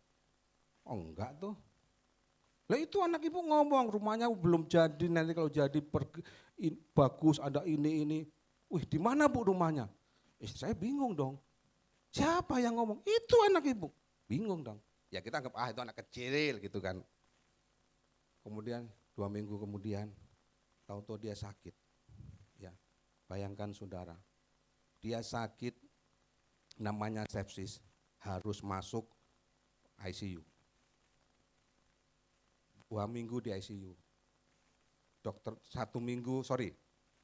Oh enggak tuh. Lah itu anak ibu ngomong rumahnya belum jadi, nanti kalau jadi bagus ada ini. Di mana Bu rumahnya? Istri saya bingung dong. Siapa yang ngomong? Itu anak ibu. Bingung dong. Ya kita anggap itu anak kecil gitu kan. Kemudian 2 minggu kemudian tahu-tahu dia sakit. Ya, bayangkan saudara. Dia sakit namanya sepsis, harus masuk ICU. 2 minggu di ICU. Dokter 1 minggu,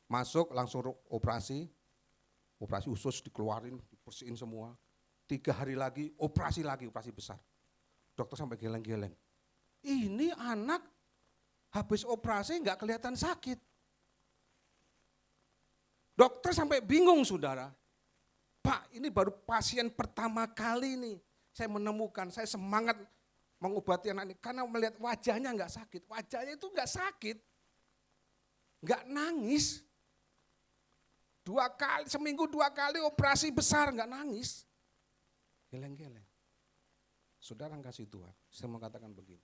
masuk langsung operasi usus dikeluarin, dibersihin semua. 3 hari lagi, operasi besar. Dokter sampai geleng-geleng. Ini anak habis operasi nggak kelihatan sakit. Dokter sampai bingung saudara. Pak, ini baru pasien pertama kali nih saya menemukan, saya semangat mengobati anak ini karena melihat wajahnya nggak sakit. Wajahnya itu nggak sakit, nggak nangis. 2 kali, seminggu 2 kali operasi besar nggak nangis. Geleng-geleng. Saudara kasih Tuhan, saya mau katakan begini.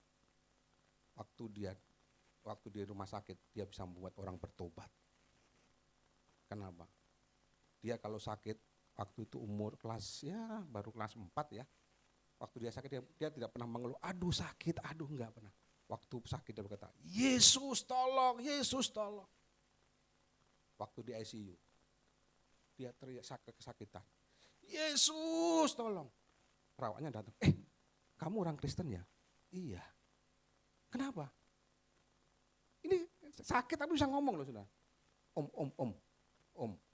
Waktu di rumah sakit, dia bisa membuat orang bertobat. Kenapa? Dia kalau sakit, waktu itu umur baru kelas 4 ya. Waktu dia sakit, dia tidak pernah mengeluh, aduh sakit, enggak pernah. Waktu sakit dia berkata, Yesus tolong, Yesus tolong. Waktu di ICU, dia teriak kesakitan, Yesus tolong. Perawatnya datang, kamu orang Kristen ya? Iya. Kenapa? Ini sakit tapi bisa ngomong loh saudara. Om,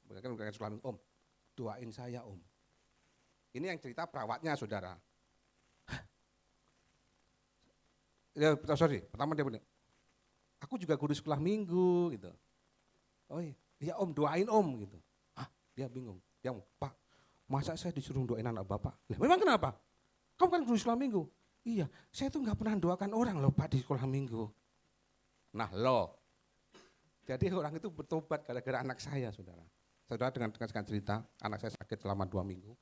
bukan Om, doain saya Om. Ini yang cerita perawatnya saudara. pertama dia bilang, aku juga guru sekolah minggu gitu. Oh iya om, doain om gitu. Dia bingung, dia ngomong, Pak, masa saya disuruh doain anak bapak? Lah, memang kenapa? Kamu kan guru sekolah minggu. Iya, saya tuh nggak pernah doakan orang loh Pak di sekolah minggu. Nah loh, jadi orang itu bertobat gara-gara anak saya, saudara. Saudara dengan cerita, anak saya sakit selama 2 minggu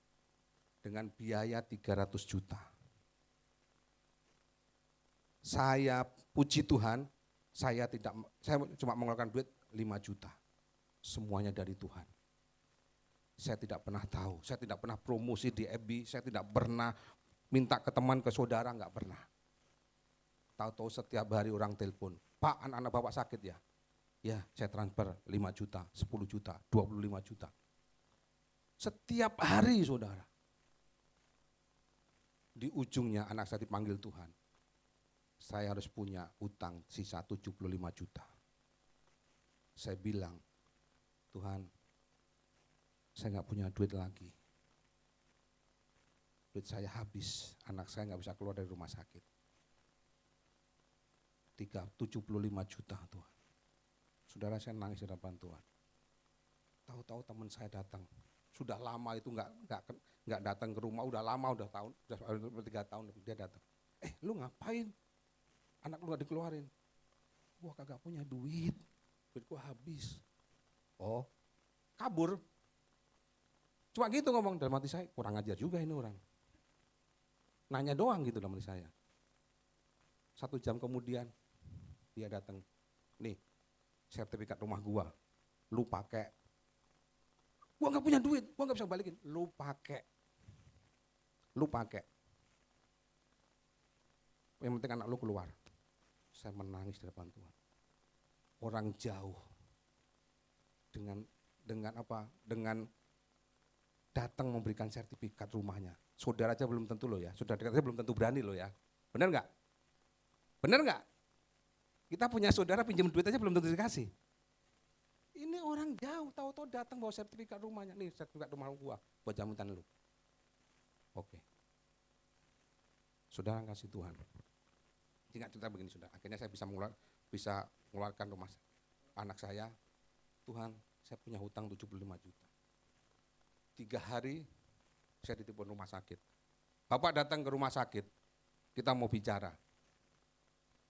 dengan biaya 300 juta. Saya puji Tuhan, saya cuma mengeluarkan duit 5 juta. Semuanya dari Tuhan. Saya tidak pernah tahu, saya tidak pernah promosi di FB, saya tidak pernah minta ke teman, ke saudara, enggak pernah. Tahu-tahu setiap hari orang telepon, Pak, anak-anak bapak sakit ya? Ya, saya transfer 5 juta, 10 juta, 25 juta. Setiap hari saudara. Di ujungnya anak saya dipanggil Tuhan. Saya harus punya utang sisa 75 juta. Saya bilang, Tuhan, saya nggak punya duit lagi. Duit saya habis, anak saya nggak bisa keluar dari rumah sakit. 75 juta Tuhan. Saudara, saya nangis di hadapan Tuhan. Tahu-tahu teman saya datang. Sudah lama itu nggak datang ke rumah, udah lama, udah 3 tahun dia datang. Lu ngapain? Anak lu nggak dikeluarin. Gua kagak punya duit gua habis. Oh, kabur. Cuma gitu ngomong dalam hati saya, kurang ajar juga ini orang. Nanya doang gitu dalam hati saya. 1 jam kemudian dia datang, nih sertifikat rumah gua, lu pakai. Gua nggak punya duit, gua nggak bisa balikin. Lu pakai. Yang penting anak lu keluar. Saya menangis di depan Tuhan. Orang jauh dengan apa? Dengan datang memberikan sertifikat rumahnya. Saudara aja belum tentu loh ya. Saudara aja belum tentu berani loh ya. Benar nggak? Benar nggak? Kita punya saudara pinjam duit aja belum tentu dikasih. Ini orang jauh, tahu-tahu datang bawa sertifikat rumahnya. Nih sertifikat rumah gua, buat jaminan lu. Oke. Saudara kasih Tuhan. Ingat cerita begini saudara. Akhirnya saya bisa mengeluarkan rumah anak saya. Tuhan, saya punya hutang 75 juta. 3 hari saya ditelepon rumah sakit. Bapak datang ke rumah sakit, kita mau bicara.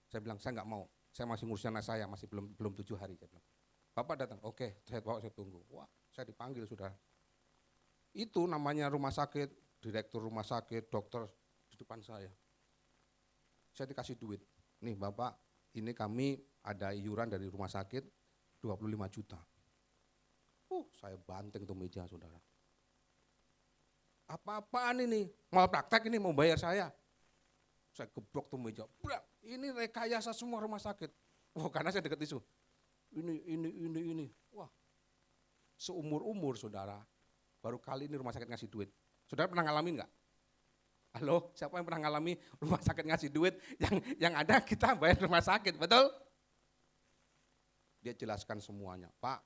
Saya bilang, saya nggak mau. Saya masih ngurusin anak saya, masih belum 7 hari. Saya bilang. Bapak datang, oke, saya tunggu. Wah, saya dipanggil sudah. Itu namanya rumah sakit, direktur rumah sakit, dokter di depan saya. Saya dikasih duit. Nih Bapak, ini kami ada iuran dari rumah sakit 25 juta. Saya banting tuh meja saudara. Apa-apaan ini? Mal praktek ini mau bayar saya. Saya geblok tuh meja. Ini rekayasa semua rumah sakit. Karena saya dekat isu. Ini. Wah, seumur-umur saudara, baru kali ini rumah sakit ngasih duit. Saudara pernah ngalamin nggak? Halo, siapa yang pernah ngalami rumah sakit ngasih duit? Yang ada kita bayar rumah sakit, betul? Dia jelaskan semuanya. Pak,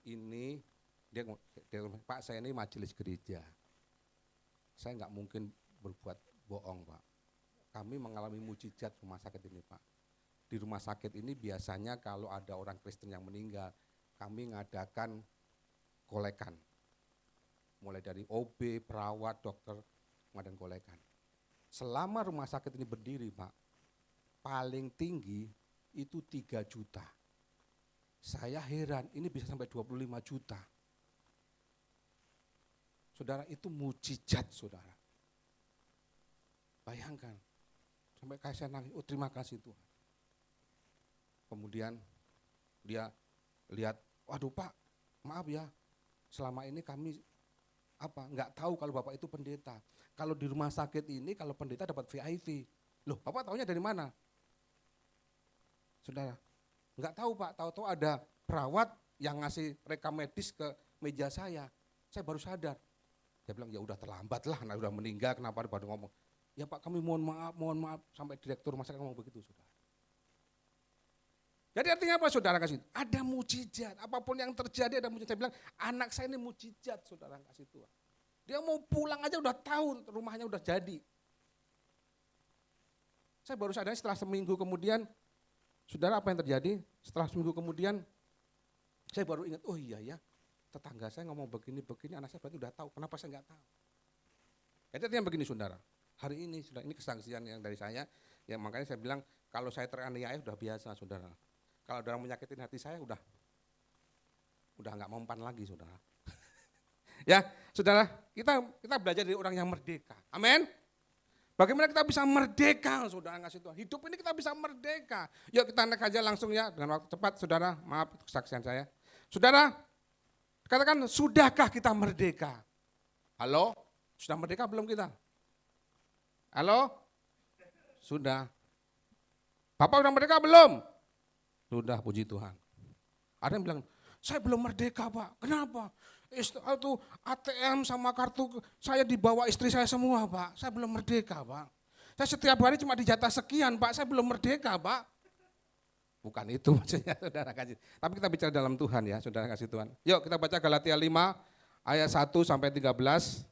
ini dia Pak, saya ini majelis gereja. Saya nggak mungkin berbuat bohong, Pak. Kami mengalami mujizat rumah sakit ini, Pak. Di rumah sakit ini biasanya kalau ada orang Kristen yang meninggal, kami ngadakan kolekan. Mulai dari OB, perawat, dokter, ngadain kolekan. Selama rumah sakit ini berdiri, Pak, paling tinggi itu 3 juta. Saya heran, ini bisa sampai 25 juta. Saudara, itu mujizat, saudara. Bayangkan, sampai saya nangis, terima kasih Tuhan. Kemudian dia lihat, waduh Pak, maaf ya, selama ini kami nggak tahu kalau Bapak itu pendeta. Kalau di rumah sakit ini, kalau pendeta dapat VIP. Loh, Bapak tahunya dari mana? Saudara, nggak tahu Pak, tahu-tahu ada perawat yang ngasih rekam medis ke meja saya baru sadar. Dia bilang, ya udah terlambat lah, nah udah meninggal, kenapa baru ngomong. Ya Pak, kami mohon maaf, sampai direktur rumah sakit ngomong begitu, saudara. Jadi artinya apa saudara kasih? Ada mujizat, apapun yang terjadi ada mujizat. Saya bilang, anak saya ini mujizat saudara kasih Tuhan. Dia mau pulang aja udah tahu rumahnya udah jadi. Saya baru sadar setelah seminggu kemudian, saudara apa yang terjadi? Setelah seminggu kemudian, saya baru ingat, oh iya ya, tetangga saya ngomong begini-begini, anak saya berarti udah tahu, kenapa saya nggak tahu? Jadi artinya begini saudara, hari ini sudah ini kesaksian yang dari saya, ya makanya saya bilang kalau saya teraniaya udah biasa saudara. Kalau ada orang menyakitin hati saya udah nggak mempan lagi saudara. Ya saudara, kita belajar dari orang yang merdeka, amin. Bagaimana kita bisa merdeka, saudara ngasih Tuhan. Hidup ini kita bisa merdeka. Yuk kita naik aja langsung ya, dengan waktu cepat, saudara. Maaf kesaksian saya. Saudara, katakan, sudahkah kita merdeka? Halo? Sudah merdeka belum kita? Halo? Sudah. Bapak udah merdeka belum? Sudah, puji Tuhan. Ada yang bilang, saya belum merdeka Pak. Kenapa? Itu ATM sama kartu saya dibawa istri saya semua Pak. Saya belum merdeka Pak. Saya setiap hari cuma dijatah sekian Pak. Saya belum merdeka Pak. Bukan itu maksudnya saudara kasih. Tapi kita bicara dalam Tuhan ya saudara kasih Tuhan. Yuk kita baca Galatia 5 ayat 1 sampai 13.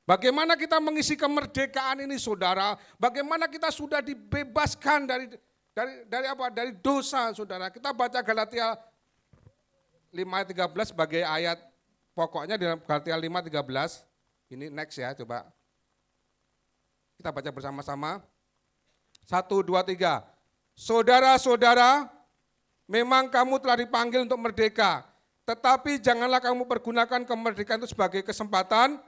Bagaimana kita mengisi kemerdekaan ini saudara? Bagaimana kita sudah dibebaskan dari dosa saudara? Kita baca Galatia 5 ayat 13 sebagai ayat pokoknya di Galatia 5:13. Ini next ya coba. Kita baca bersama-sama. 1, 2, 3. Saudara-saudara, memang kamu telah dipanggil untuk merdeka. Tetapi janganlah kamu pergunakan kemerdekaan itu sebagai kesempatan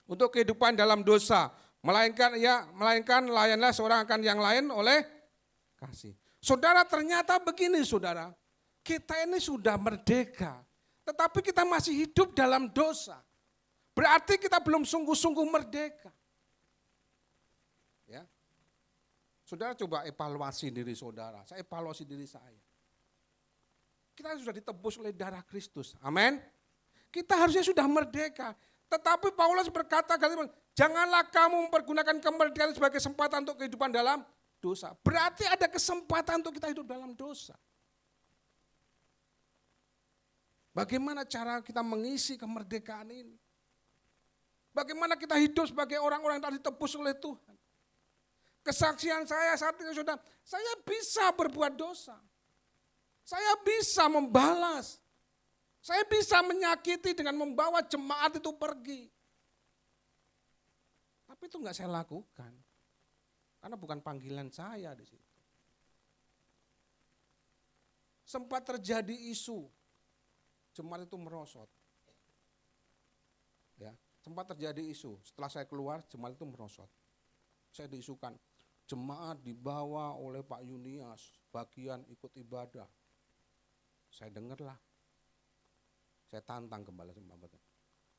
untuk kehidupan dalam dosa, melainkan layanlah seorang akan yang lain oleh kasih. Saudara ternyata begini saudara, kita ini sudah merdeka, tetapi kita masih hidup dalam dosa. Berarti kita belum sungguh-sungguh merdeka. Ya, saudara coba evaluasi diri saudara, saya evaluasi diri saya. Kita sudah ditebus oleh darah Kristus, amin. Kita harusnya sudah merdeka. Tetapi Paulus berkata, janganlah kamu mempergunakan kemerdekaan sebagai kesempatan untuk kehidupan dalam dosa. Berarti ada kesempatan untuk kita hidup dalam dosa. Bagaimana cara kita mengisi kemerdekaan ini? Bagaimana kita hidup sebagai orang-orang yang telah ditebus oleh Tuhan? Kesaksian saya saat ini saudara, saya bisa berbuat dosa. Saya bisa membalas. Saya bisa menyakiti dengan membawa jemaat itu pergi. Tapi itu enggak saya lakukan. Karena bukan panggilan saya di situ. Sempat terjadi isu, jemaat itu merosot. Ya, sempat terjadi isu, setelah saya keluar jemaat itu merosot. Saya diisukan, jemaat dibawa oleh Pak Yunias, bagian ikut ibadah. Saya dengarlah. Saya tantang kembali sama Bapak.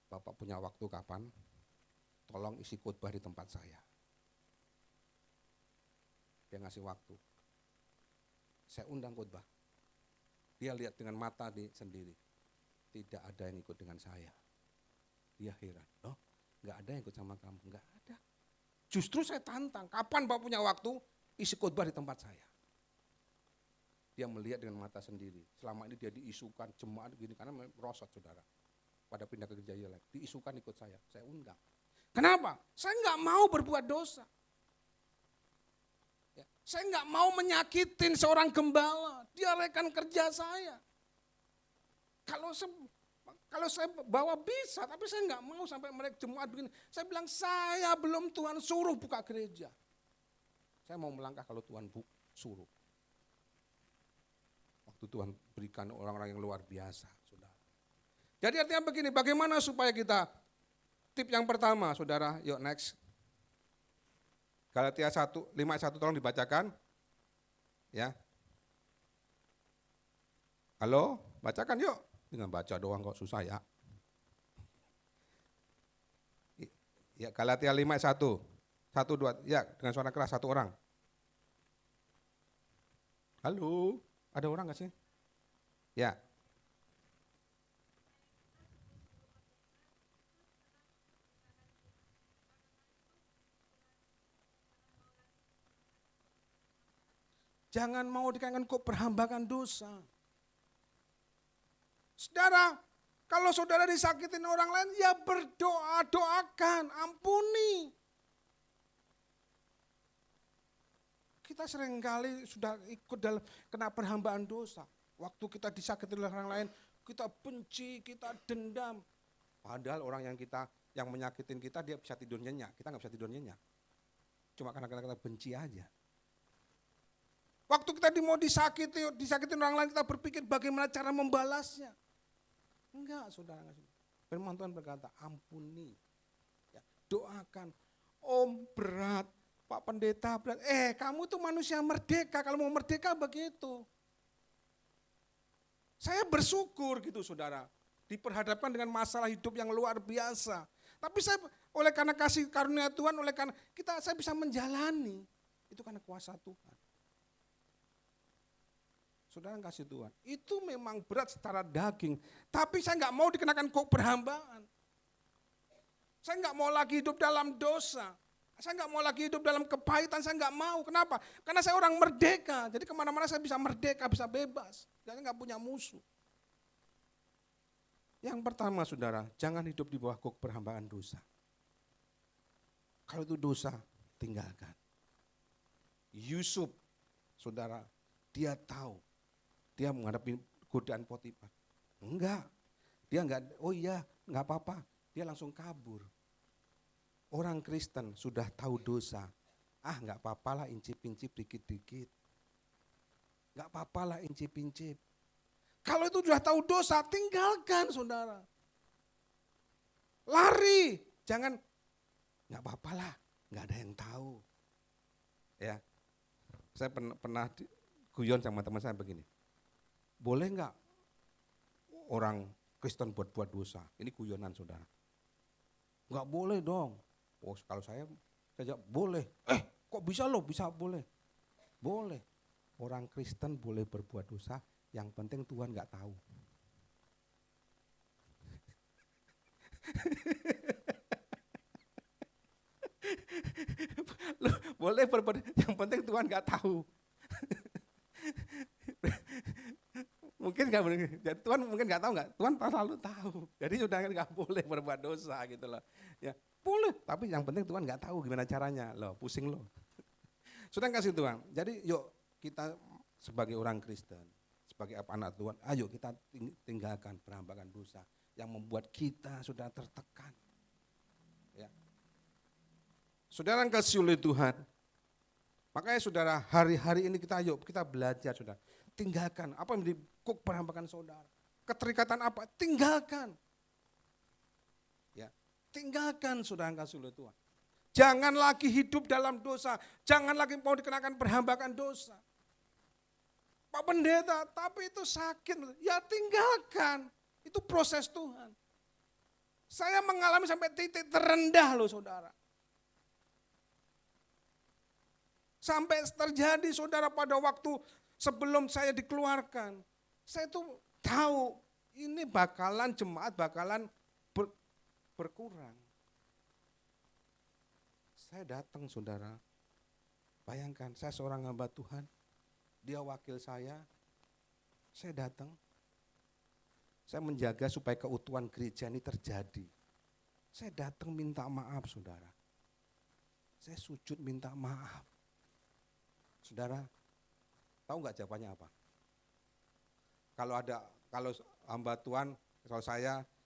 Bapak punya waktu kapan? Tolong isi khotbah di tempat saya. Dia ngasih waktu. Saya undang khotbah. Dia lihat dengan mata sendiri. Tidak ada yang ikut dengan saya. Dia heran. Loh, nggak ada yang ikut sama kamu? Nggak ada. Justru saya tantang. Kapan Bapak punya waktu? Isi khotbah di tempat saya. Dia melihat dengan mata sendiri. Selama ini dia diisukan jemaat gini karena merosot saudara. Pada pindah ke gereja lain, diisukan ikut saya undang. Kenapa? Saya nggak mau berbuat dosa. Ya, saya nggak mau menyakitin seorang gembala. Dia rekan kerja saya. Kalau saya bawa bisa, tapi saya nggak mau sampai mereka jemaat begini. Saya bilang saya belum Tuhan suruh buka gereja. Saya mau melangkah kalau Tuhan suruh. Tuhan berikan orang-orang yang luar biasa, saudara. Jadi artinya begini, bagaimana supaya kita, tip yang pertama, saudara, yuk next. Galatia 5:1 tolong dibacakan. Ya. Halo, bacakan yuk. Dengan baca doang kok susah ya. Ya, Galatia 5:1. 1, 2, ya dengan suara keras satu orang. Halo. Ada orang nggak sih? Ya. Jangan mau dikaitkan kok perhambakan dosa. Saudara, kalau saudara disakitin orang lain, ya berdoa, doakan, ampuni. Kita seringkali sudah ikut dalam kena perhambaan dosa. Waktu kita disakitin oleh orang lain, kita benci, kita dendam. Padahal orang yang menyakitin kita, dia bisa tidur nyenyak. Kita nggak bisa tidur nyenyak. Cuma karena kita benci aja. Waktu kita mau disakitin orang lain, kita berpikir bagaimana cara membalasnya. Enggak, saudara. Firman Tuhan berkata, ampuni. Ya, doakan. Om berat, Pak Pendeta berat. Kamu tuh manusia merdeka, kalau mau merdeka begitu. Saya bersyukur gitu saudara. Diperhadapkan dengan masalah hidup yang luar biasa. Tapi saya oleh karena kasih karunia Tuhan, oleh karena saya bisa menjalani. Itu karena kuasa Tuhan. Saudara kasih Tuhan, itu memang berat secara daging. Tapi saya nggak mau dikenakan kok perhambaan. Saya nggak mau lagi hidup dalam dosa. Saya nggak mau lagi hidup dalam kepahitan, saya nggak mau. Kenapa? Karena saya orang merdeka. Jadi kemana-mana saya bisa merdeka, bisa bebas. Saya nggak punya musuh. Yang pertama saudara, jangan hidup di bawah kok perhambaan dosa. Kalau itu dosa, tinggalkan. Yusuf, saudara, dia tahu. Dia menghadapi godaan Potifar. Enggak. Dia enggak, enggak apa-apa. Dia langsung kabur. Orang Kristen sudah tahu dosa. Enggak apa-apalah incip-incip dikit-dikit. Enggak apa-apalah incip-incip. Kalau itu sudah tahu dosa, tinggalkan saudara. Lari. Jangan, enggak apa-apalah. Enggak ada yang tahu. Ya. Saya pernah guyon sama teman saya begini. Boleh enggak orang Kristen buat dosa? Ini guyonan saudara. Enggak boleh dong. Kalau saya jawab boleh. Kok bisa loh? Bisa boleh. Boleh. Orang Kristen boleh berbuat dosa, yang penting Tuhan enggak tahu. Loh, boleh berbuat, yang penting Tuhan enggak tahu. Mungkin nggak, jadi Tuhan mungkin nggak tahu nggak? Tuhan selalu tahu. Jadi sudah nggak boleh berbuat dosa gitu loh. Ya boleh, tapi yang penting Tuhan nggak tahu gimana caranya. Loh, pusing loh. Sudah kasih Tuhan. Jadi yuk kita sebagai orang Kristen, sebagai anak Tuhan, ayo kita tinggalkan perhambakan dosa yang membuat kita sudah tertekan. Ya. Saudara yang kasih oleh Tuhan, makanya saudara hari-hari ini kita belajar saudara. Tinggalkan apa yang menjadi kok perhambakan saudara. Keterikatan apa? Tinggalkan. Ya, tinggalkan saudara yang kasih oleh Tuhan. Jangan lagi hidup dalam dosa, jangan lagi mau dikenakan perhambakan dosa. Pak Pendeta, tapi itu sakit. Ya tinggalkan. Itu proses Tuhan. Saya mengalami sampai titik terendah loh saudara. Sampai terjadi saudara pada waktu sebelum saya dikeluarkan, saya tuh tahu ini jemaat bakalan berkurang. Saya datang saudara, bayangkan saya seorang hamba Tuhan, dia wakil saya datang. Saya menjaga supaya keutuhan gereja ini terjadi. Saya datang minta maaf saudara. Saya sujud minta maaf. Saudara, tahu nggak jawabannya apa? Kalau hamba Tuhan, kalau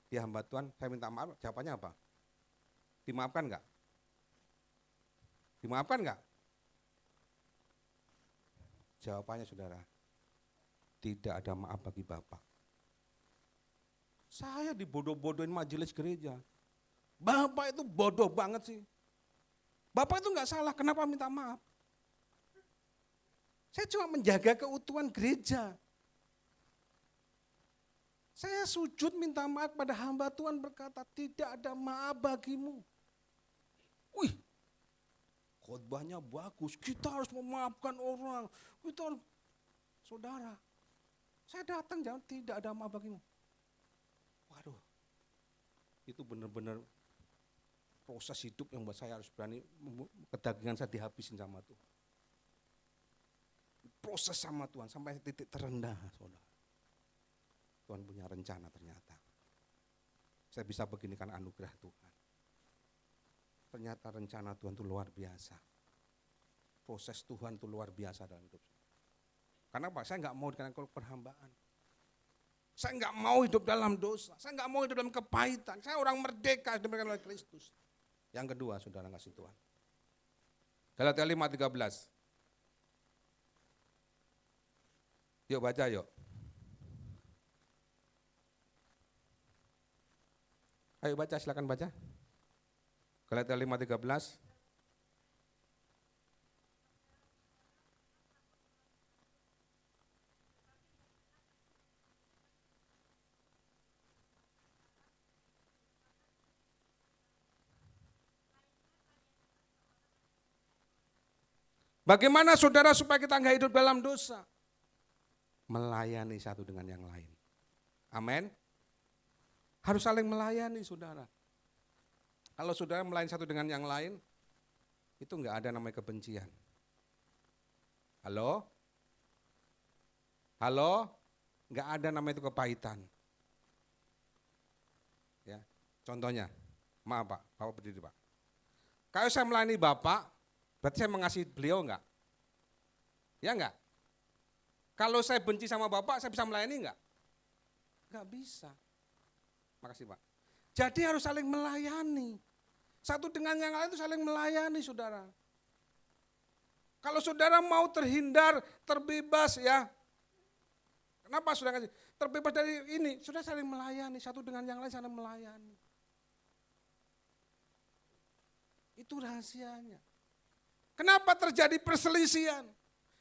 dia hamba Tuhan, saya minta maaf, jawabannya apa? Dimaafkan nggak? Dimaafkan nggak? Jawabannya saudara, tidak ada maaf bagi Bapak. Saya dibodoh-bodohin majelis gereja. Bapak itu bodoh banget sih. Bapak itu nggak salah, kenapa minta maaf? Saya cuma menjaga keutuhan gereja. Saya sujud minta maaf pada hamba Tuhan berkata, tidak ada maaf bagimu. Wih, khotbahnya bagus, kita harus memaafkan orang. Saudara, saya datang jangan tidak ada maaf bagimu. Waduh, itu benar-benar proses hidup yang buat saya harus berani, kedagingan saya dihabisin sama Tuhan. Proses sama Tuhan sampai titik terendah saudara. Tuhan punya rencana ternyata. Saya bisa begini kan anugerah Tuhan. Ternyata rencana Tuhan itu luar biasa. Proses Tuhan itu luar biasa dalam hidup saya. Karena apa? Saya nggak mau dengan perhambaan. Saya nggak mau hidup dalam dosa. Saya nggak mau hidup dalam kepahitan. Saya orang merdeka diberikan oleh Kristus. Yang kedua, saudara kasih Tuhan. Galatia 5:13. Yuk baca yuk. Ayo baca, silakan baca. Galatia 5:13. Bagaimana saudara supaya kita nggak hidup dalam dosa? Melayani satu dengan yang lain. Amin. Harus saling melayani saudara. Kalau saudara melayani satu dengan yang lain, itu nggak ada namanya kebencian. Halo? Halo? Nggak ada namanya itu kepahitan. Ya, contohnya, maaf Pak, Bapak berdiri Pak. Kalau saya melayani Bapak, berarti saya mengasihi beliau enggak? Ya enggak? Kalau saya benci sama Bapak, saya bisa melayani enggak? Enggak bisa. Makasih Pak. Jadi harus saling melayani. Satu dengan yang lain itu saling melayani saudara. Kalau saudara mau terhindar, terbebas ya. Kenapa saudara terbebas dari ini? Sudah saling melayani, satu dengan yang lain saling melayani. Itu rahasianya. Kenapa terjadi perselisihan?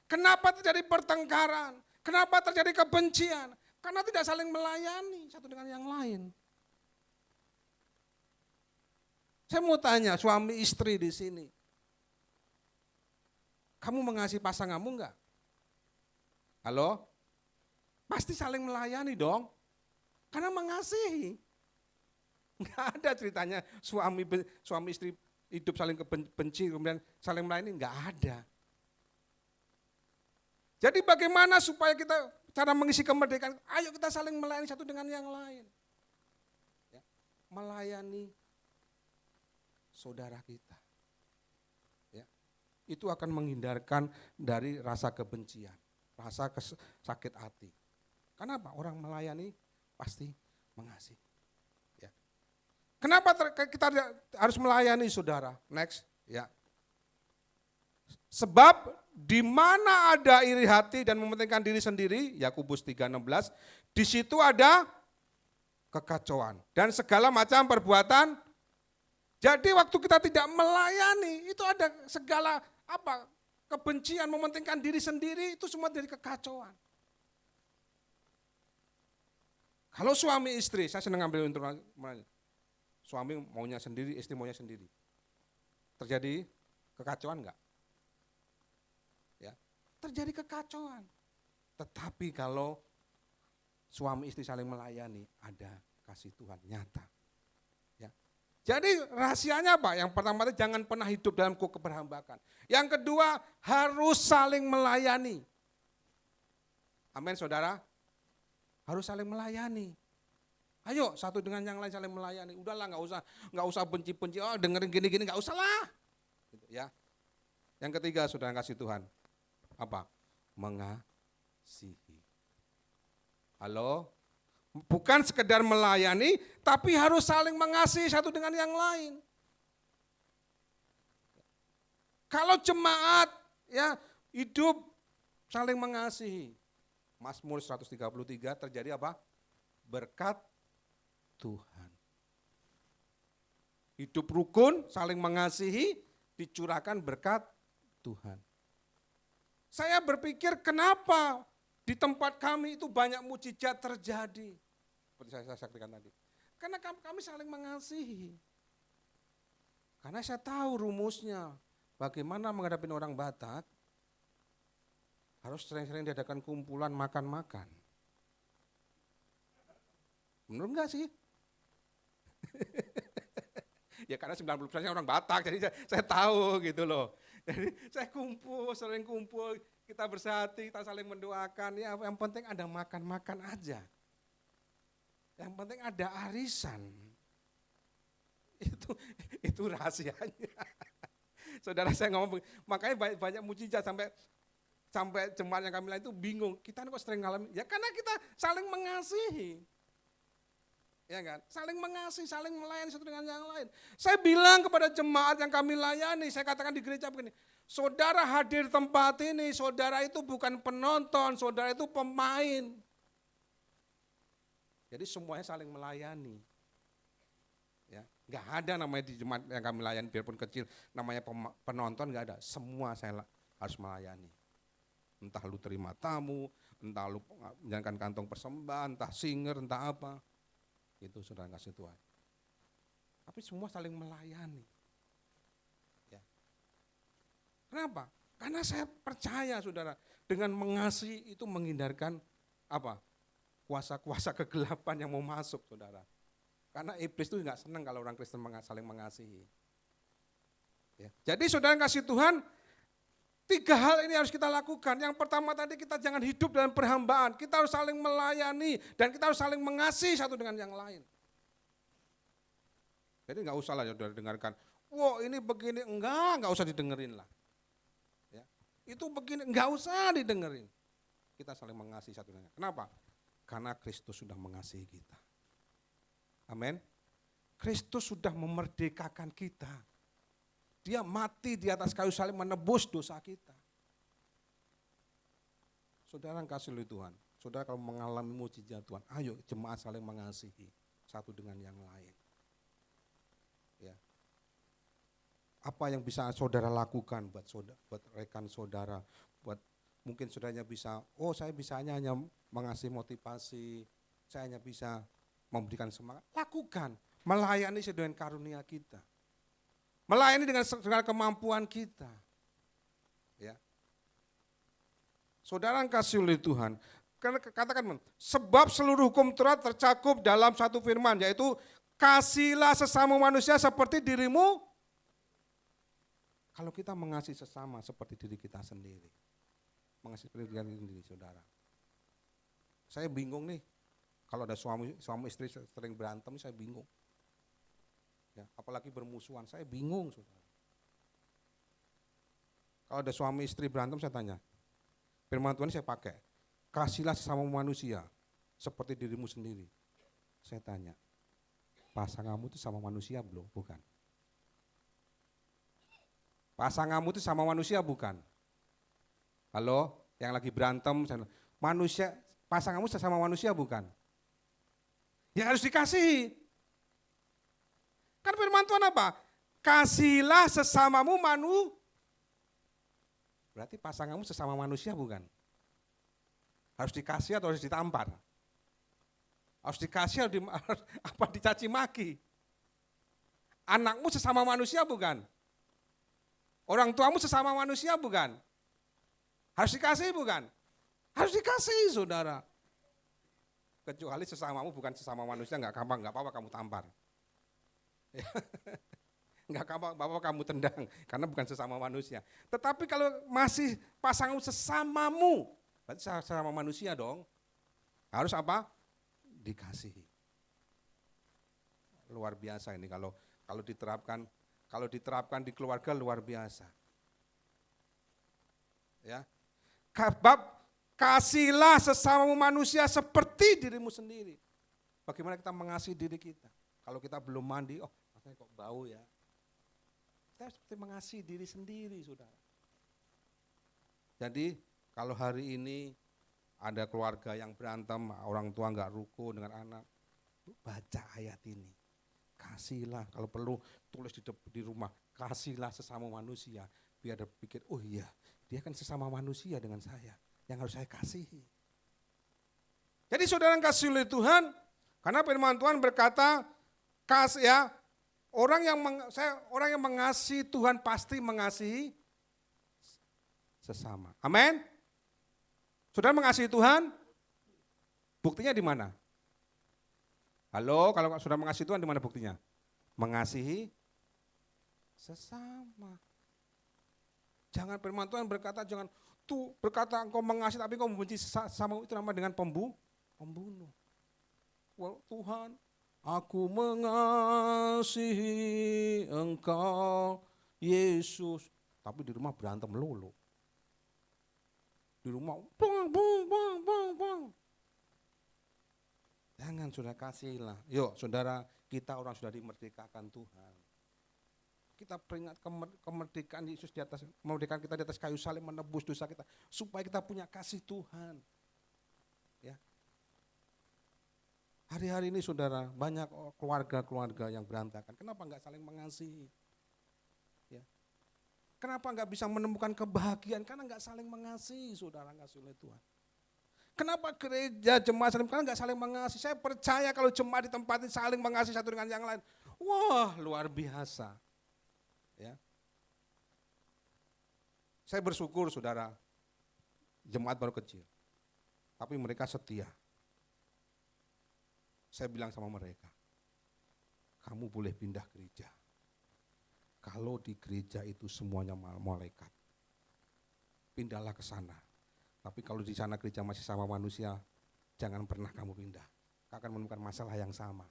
Kenapa terjadi pertengkaran? Kenapa terjadi kebencian? Karena tidak saling melayani satu dengan yang lain. Saya mau tanya suami istri di sini. Kamu mengasihi pasanganmu enggak? Halo? Pasti saling melayani dong. Karena mengasihi. Enggak ada ceritanya suami istri hidup saling benci kemudian saling melayani, enggak ada. Jadi bagaimana supaya kita cara mengisi kemerdekaan? Ayo kita saling melayani satu dengan yang lain. Ya, melayani saudara kita. Ya, itu akan menghindarkan dari rasa kebencian, rasa sakit hati. Kenapa? Orang melayani pasti mengasihi. Ya. Kenapa kita harus melayani saudara? Next, ya. Sebab di mana ada iri hati dan mementingkan diri sendiri, Yakobus 3:16, di situ ada kekacauan dan segala macam perbuatan. Jadi waktu kita tidak melayani, itu ada segala kebencian, mementingkan diri sendiri, itu semua dari kekacauan. Kalau suami istri, saya senang ambil untuk suami maunya sendiri, istri maunya sendiri. Terjadi kekacauan enggak? Ya, terjadi kekacauan. Tetapi kalau suami istri saling melayani, ada kasih Tuhan nyata. Ya. Jadi rahasianya apa? Yang pertama jangan pernah hidup dalam keberhambakan. Yang kedua harus saling melayani. Amin saudara. Harus saling melayani. Ayo satu dengan yang lain saling melayani. Udahlah nggak usah benci-benci. Oh dengerin gini-gini nggak usah lah. Gitu, ya. Yang ketiga saudara kasih Tuhan. Apa? Mengasihi. Halo? Bukan sekedar melayani, tapi harus saling mengasihi satu dengan yang lain. Kalau jemaat ya hidup saling mengasihi. Mazmur 133 terjadi apa? Berkat Tuhan. Hidup rukun, saling mengasihi, dicurahkan berkat Tuhan. Saya berpikir kenapa di tempat kami itu banyak mujizat terjadi. Seperti saya saksikan tadi. Karena kami saling mengasihi. Karena saya tahu rumusnya. Bagaimana menghadapi orang Batak. Harus sering-sering diadakan kumpulan makan-makan. Menurut enggak sih? Ya karena 90% orang Batak, jadi saya tahu gitu loh. Jadi saya sering kumpul, kita bersatu, kita saling mendoakan. Ya yang penting ada makan-makan aja. Yang penting ada arisan. Itu rahasianya. Saudara saya ngomong, makanya banyak mujizat sampai jemaat yang kami lain itu bingung. Kita kok sering ngalamin? Ya karena kita saling mengasihi. Ya kan? Saling mengasihi, saling melayani satu dengan yang lain. Saya bilang kepada jemaat yang kami layani, saya katakan di gereja begini, saudara hadir tempat ini, saudara itu bukan penonton, saudara itu pemain. Jadi semuanya saling melayani. Ya, nggak ada namanya di jemaat yang kami layani biarpun kecil, namanya penonton nggak ada. Semua saya harus melayani. Entah lu terima tamu, entah lu menjalankan kantong persembahan, entah singer, entah apa. Itu saudara kasih Tuhan. Tapi semua saling melayani. Ya. Kenapa? Karena saya percaya saudara, dengan mengasihi itu menghindarkan apa? Kuasa-kuasa kegelapan yang mau masuk saudara. Karena iblis itu nggak senang kalau orang Kristen saling mengasihi. Ya. Jadi saudara kasih Tuhan, 3 hal ini harus kita lakukan. Yang pertama tadi kita jangan hidup dalam perhambaan. Kita harus saling melayani dan kita harus saling mengasihi satu dengan yang lain. Jadi nggak usah lah saudara dengarkan. Wow ini begini, enggak usah didengerin lah. Ya. Itu begini, nggak usah didengerin. Kita saling mengasihi satu dengan yang lain. Kenapa? Karena Kristus sudah mengasihi kita. Amin. Kristus sudah memerdekakan kita. Dia mati di atas kayu salib menebus dosa kita. Saudara yang kasih oleh Tuhan, saudara kalau mengalami mujizat Tuhan, ayo jemaat saling mengasihi satu dengan yang lain. Ya. Apa yang bisa saudara lakukan buat rekan saudara, buat mungkin saudaranya bisa, saya bisa hanya mengasihi motivasi, saya hanya bisa memberikan semangat, lakukan, melayani sesuai dengan karunia kita. Melayani dengan kemampuan kita. Ya. Saudara yang kasih oleh Tuhan, katakan, sebab seluruh hukum Taurat tercakup dalam satu firman, yaitu kasihlah sesama manusia seperti dirimu. Kalau kita mengasihi sesama seperti diri kita sendiri, mengasihi diri sendiri, saudara. Saya bingung nih, kalau ada suami istri sering berantem, saya bingung. Ya, apalagi bermusuhan, saya bingung saudara. Kalau ada suami istri berantem saya tanya, firman Tuhan saya pakai, kasihlah sesama manusia seperti dirimu sendiri. Saya tanya, pasanganmu itu sama manusia belum? Bukan. Pasanganmu itu sama manusia bukan? Halo, yang lagi berantem, manusia, pasanganmu sama manusia bukan? Ya harus dikasihi. Kan firman Tuhan apa? Kasihlah sesamamu Berarti pasanganmu sesama manusia bukan? Harus dikasih atau harus ditampar? Harus dikasih atau apa dicaci maki? Anakmu sesama manusia bukan? Orang tuamu sesama manusia bukan? Harus dikasih bukan? Harus dikasih saudara. Kecuali sesamamu bukan sesama manusia, nggak apa-apa kamu tampar. Enggak apa-apa kamu tendang karena bukan sesama manusia. Tetapi kalau masih pasangan sesamamu, berarti sesama manusia dong. Harus apa? Dikasihi. Luar biasa ini kalau diterapkan di keluarga luar biasa. Ya. Bab kasihlah sesamamu manusia seperti dirimu sendiri. Bagaimana kita mengasihi diri kita? Kalau kita belum mandi, rasanya kok bau ya. Kita seperti mengasihi diri sendiri, saudara. Jadi kalau hari ini ada keluarga yang berantem, orang tua nggak ruku dengan anak, baca ayat ini. Kasihlah, kalau perlu tulis di rumah, kasihlah sesama manusia. Biar dia pikir, oh iya, dia kan sesama manusia dengan saya, yang harus saya kasihi. Jadi saudara yang kasih oleh Tuhan, karena firman Tuhan berkata, kasih ya, orang yang mengasihi Tuhan pasti mengasihi sesama. Amin. Saudara mengasihi Tuhan, buktinya di mana? Halo, kalau sudah mengasihi Tuhan di mana buktinya? Mengasihi sesama. Jangan firman Tuhan berkata, jangan berkata engkau mengasihi tapi engkau membenci sesama, itu nama dengan pembunuh. Tuhan, aku mengasihi Engkau, Yesus. Tapi di rumah berantem melulu. Di rumah, bang. Jangan saudara, kasihlah. Yuk saudara, kita orang sudah dimerdekakan Tuhan. Kita peringat kemerdekaan Yesus di atas, kemerdekaan kita di atas kayu salib menebus dosa kita. Supaya kita punya kasih Tuhan. Ya. Hari-hari ini saudara, banyak keluarga-keluarga yang berantakan. Kenapa enggak saling mengasihi? Ya. Kenapa enggak bisa menemukan kebahagiaan? Karena enggak saling mengasihi, saudara, kasih oleh Tuhan. Kenapa gereja jemaat saling, karena enggak saling mengasihi? Saya percaya kalau jemaat di tempat ini saling mengasihi satu dengan yang lain. Wah, luar biasa. Ya. Saya bersyukur saudara, jemaat baru kecil. Tapi mereka setia. Saya bilang sama mereka, kamu boleh pindah gereja. Kalau di gereja itu semuanya malaikat, pindahlah ke sana. Tapi kalau di sana gereja masih sama manusia, jangan pernah kamu pindah. Kau akan menemukan masalah yang sama.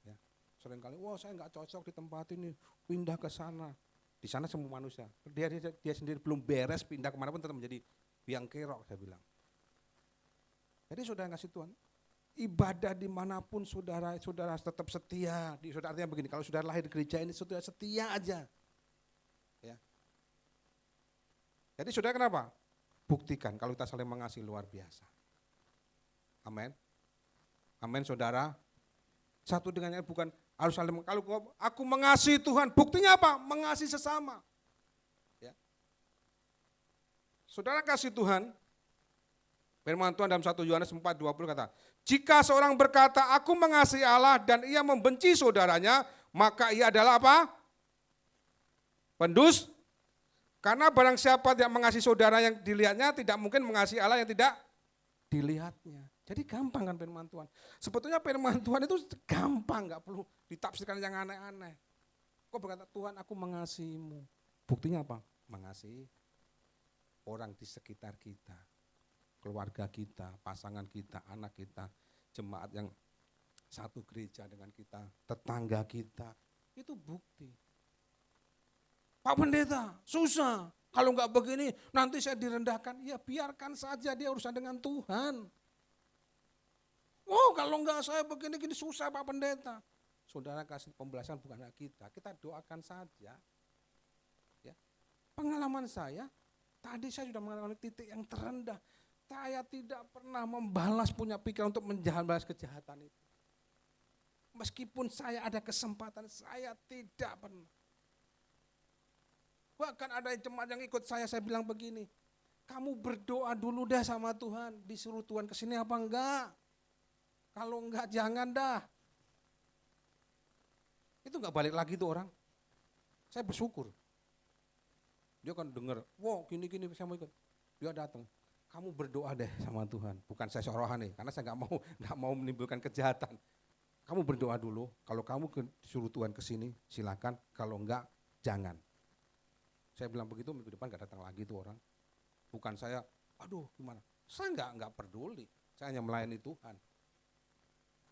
Ya. Seringkali, wah saya nggak cocok di tempat ini, pindah ke sana. Di sana semua manusia. Dia sendiri belum beres, pindah kemana pun tetap menjadi biang kerok, saya bilang. Jadi saudara kasih Tuhan, ibadah dimanapun saudara tetap setia. Saudara artinya begini, kalau saudara lahir di gereja ini saudara setia aja. Ya. Jadi saudara kenapa? Buktikan kalau kita saling mengasihi luar biasa. Amin. Amin saudara. Satu dengan yang bukan harus saling, kalau aku mengasihi Tuhan, buktinya apa? Mengasihi sesama. Ya. Saudara kasih Tuhan, firman Tuhan dalam 1 Yohanes 4:20 kata, jika seorang berkata aku mengasihi Allah dan ia membenci saudaranya, maka ia adalah apa? Pendusta. Karena barang siapa yang mengasihi saudara yang dilihatnya, tidak mungkin mengasihi Allah yang tidak dilihatnya. Jadi gampang kan firman Tuhan. Sebetulnya firman Tuhan itu gampang, nggak perlu ditafsirkan yang aneh-aneh. Kok berkata Tuhan aku mengasihimu. Buktinya apa? Mengasihi orang di sekitar kita. Keluarga kita, pasangan kita, anak kita, jemaat yang satu gereja dengan kita, tetangga kita. Itu bukti. Pak Pendeta, susah. Kalau enggak begini, nanti saya direndahkan. Ya biarkan saja, dia urusan dengan Tuhan. Oh kalau enggak saya begini-gini susah Pak Pendeta. Saudara kasih pembelasan bukan hak kita doakan saja. Ya. Pengalaman saya, tadi saya sudah mengalami titik yang terendah. Saya tidak pernah membalas, punya pikiran untuk membalas kejahatan itu. Meskipun saya ada kesempatan, saya tidak pernah. Bahkan ada jemaat yang ikut saya bilang begini, kamu berdoa dulu dah sama Tuhan, disuruh Tuhan kesini apa enggak? Kalau enggak jangan dah. Itu enggak balik lagi tuh orang. Saya bersyukur. Dia kan dengar, wow gini-gini saya mau ikut. Dia datang, kamu berdoa deh sama Tuhan. Bukan saya rohani, karena saya enggak mau menimbulkan kejahatan. Kamu berdoa dulu, kalau kamu disuruh Tuhan kesini silakan, kalau enggak jangan. Saya bilang begitu, minggu depan gak datang lagi tuh orang. Bukan saya, aduh gimana. Saya enggak peduli, saya hanya melayani Tuhan.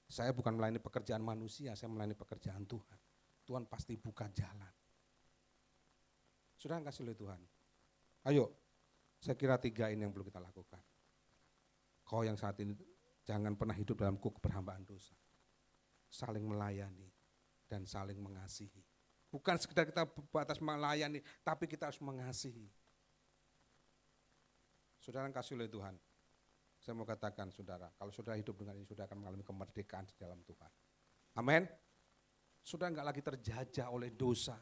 Saya bukan melayani pekerjaan manusia, saya melayani pekerjaan Tuhan. Tuhan pasti buka jalan. Sudah kasih oleh Tuhan. Ayo, saya kira 3 ini yang perlu kita lakukan. Kau yang saat ini jangan pernah hidup dalam keberhambaan dosa. Saling melayani dan saling mengasihi. Bukan sekedar kita batas melayani, tapi kita harus mengasihi. Saudara kasih oleh Tuhan. Saya mau katakan saudara, kalau saudara hidup dengan ini, saudara akan mengalami kemerdekaan di dalam Tuhan. Amin. Saudara enggak lagi terjajah oleh dosa.